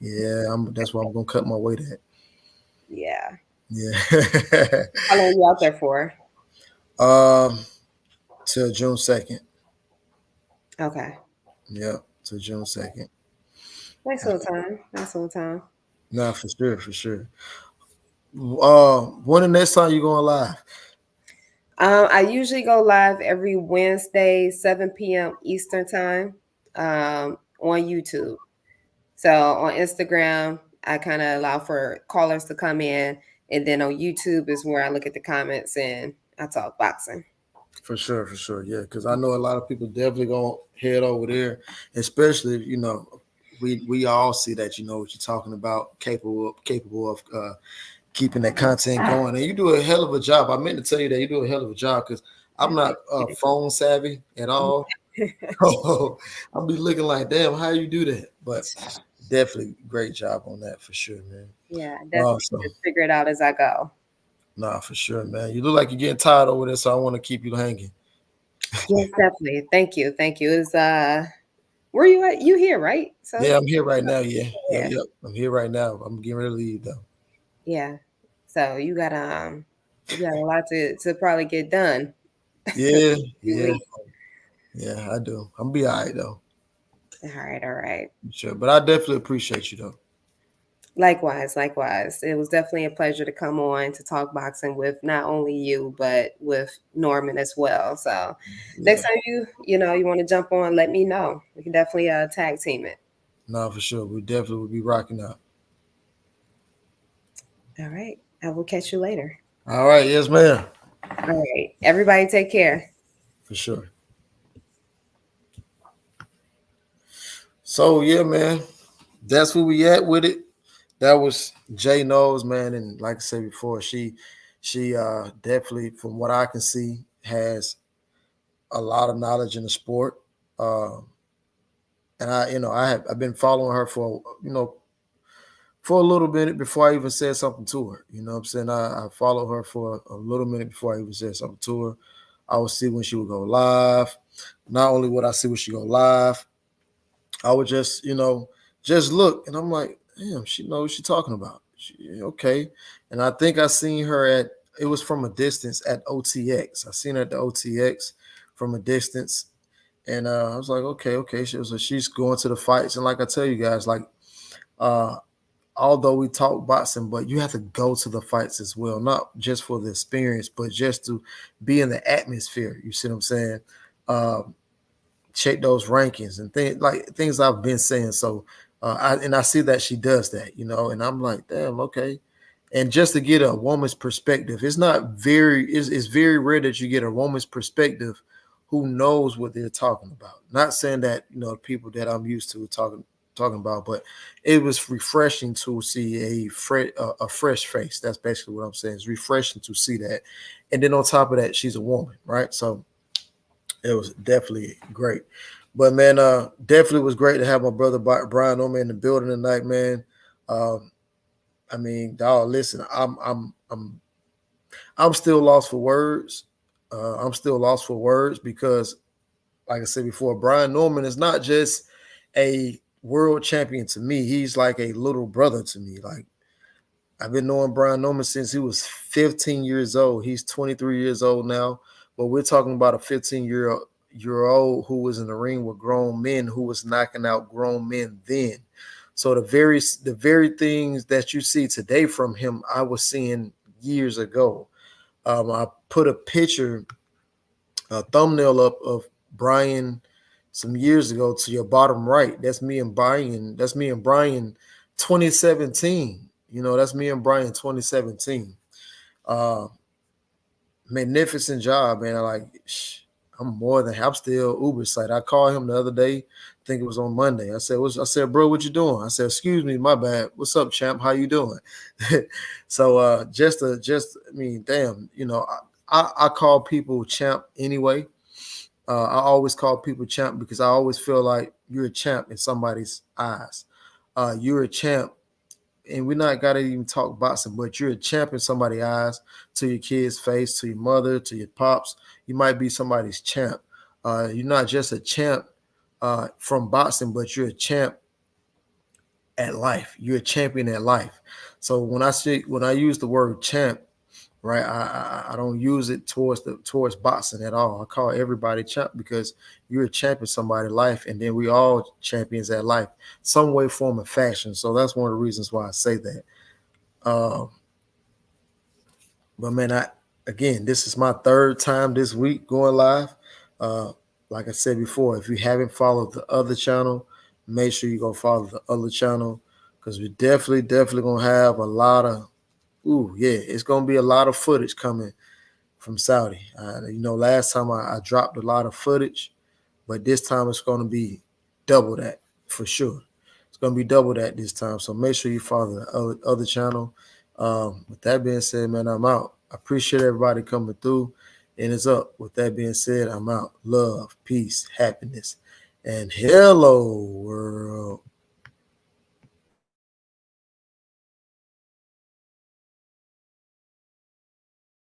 Yeah, that's why I'm gonna cut my weight at. Yeah. Yeah. How long you out there for? um, till June 2nd. Okay. Yeah, till June 2nd. Nice little time. Nice little time. Nah, for sure, for sure. When the next time you going live? I usually go live every Wednesday, 7 p.m. Eastern time, on YouTube. So on Instagram, I kind of allow for callers to come in, and then on YouTube is where I look at the comments and I talk boxing. For sure, for sure. Yeah, because I know a lot of people definitely gonna head over there, especially if, we all see that you know what you're talking about, capable of keeping that content going, and you do a hell of a job. I meant to tell you that you do a hell of a job because I'm not phone savvy at all. I'll be looking like, damn, how you do that? But definitely great job on that for sure, man. Yeah, definitely So just figure it out as I go. nah, for sure, man. You look like you're getting tired over there, so I want to keep you hanging. Yes, definitely. Thank you. Thank you. Is where you at? You here, right? So Yeah, I'm here right now. Yeah, yeah. yep. I'm here right now. I'm getting ready to leave though. Yeah. So you got a lot to probably get done. Yeah, You yeah, leave. yeah. I do. I'm be all right though. All right, all right. Sure, but I definitely appreciate you though. Likewise, likewise. It was definitely a pleasure to come on to talk boxing with not only you, but with Norman as well. So Yeah, next time you want to jump on, let me know. We can definitely tag team it. no, for sure. We definitely will be rocking out. All right. I will catch you later. All right, yes, ma'am. All right. Everybody take care. For sure. So yeah, man, that's where we at with it. That was J.knowles, man, and like I said before, she definitely, from what I can see, has a lot of knowledge in the sport. Um, and I've been following her for for a little minute before I even said something to her. You know what I'm saying? I followed her for a little minute before I even said something to her. I would see when she would go live. Not only would I see when she go live, I would just, just look, and I'm like, damn, she knows what she's talking about. Okay. And I think I seen her it was from a distance at OTX. I seen her at the OTX from a distance. And I was like, okay. She's going to the fights. And like I tell you guys, like, uh, although we talk boxing, but you have to go to the fights as well, not just for the experience, but just to be in the atmosphere. You see what I'm saying? Um, Check those rankings and things I've been saying. So I see that she does that, and I'm like, damn, okay. And just to get a woman's perspective, it's very rare that you get a woman's perspective who knows what they're talking about. Not saying that, people that I'm used to talking about, but it was refreshing to see a fresh face. That's basically what I'm saying. It's refreshing to see that. And then on top of that, she's a woman, right? So it was definitely great. But man, definitely was great to have my brother Brian Norman in the building tonight, man. Um, I mean, dog, listen, I'm still lost for words. I'm still lost for words because, like I said before, Brian Norman is not just a world champion to me. He's like a little brother to me. Like, I've been knowing Brian Norman since he was 15 years old. He's 23 years old now, but we're talking about a 15-year-old who was in the ring with grown men, who was knocking out grown men then. So the very things that you see today from him, I was seeing years ago. I put a thumbnail up of Brian some years ago to your bottom right. That's me and Brian. That's me and Brian 2017. That's me and Brian 2017. Uh, Magnificent job, man. I'm still Uber site. I called him the other day. I think it was on Monday. I said, bro, what you doing? I said, excuse me, my bad. What's up, champ? How you doing? So I mean, damn, I call people champ anyway. I always call people champ because I always feel like you're a champ in somebody's eyes. You're a champ, and we're not gotta even talk boxing, but you're a champ in somebody's eyes, to your kid's face, to your mother, to your pops. You might be somebody's champ. You're not just a champ from boxing, but you're a champ at life. You're a champion at life. So when I use the word champ, right, I don't use it towards boxing at all. I call everybody champ because you're a champion somebody's life, and then we all champions at life, some way, form, or fashion. So that's one of the reasons why I say that. Um, but man, this is my third time this week going live. Uh, like I said before, if you haven't followed the other channel, make sure you go follow the other channel because we definitely gonna have a lot of. Ooh, yeah, it's gonna be a lot of footage coming from Saudi. Last time I dropped a lot of footage, but this time it's going to be double that for sure. It's going to be double that this time. So make sure you follow the other channel. With that being said, man, I'm out. I appreciate everybody coming through, and it's up. With that being said, I'm out. Love, peace, happiness, and hello world.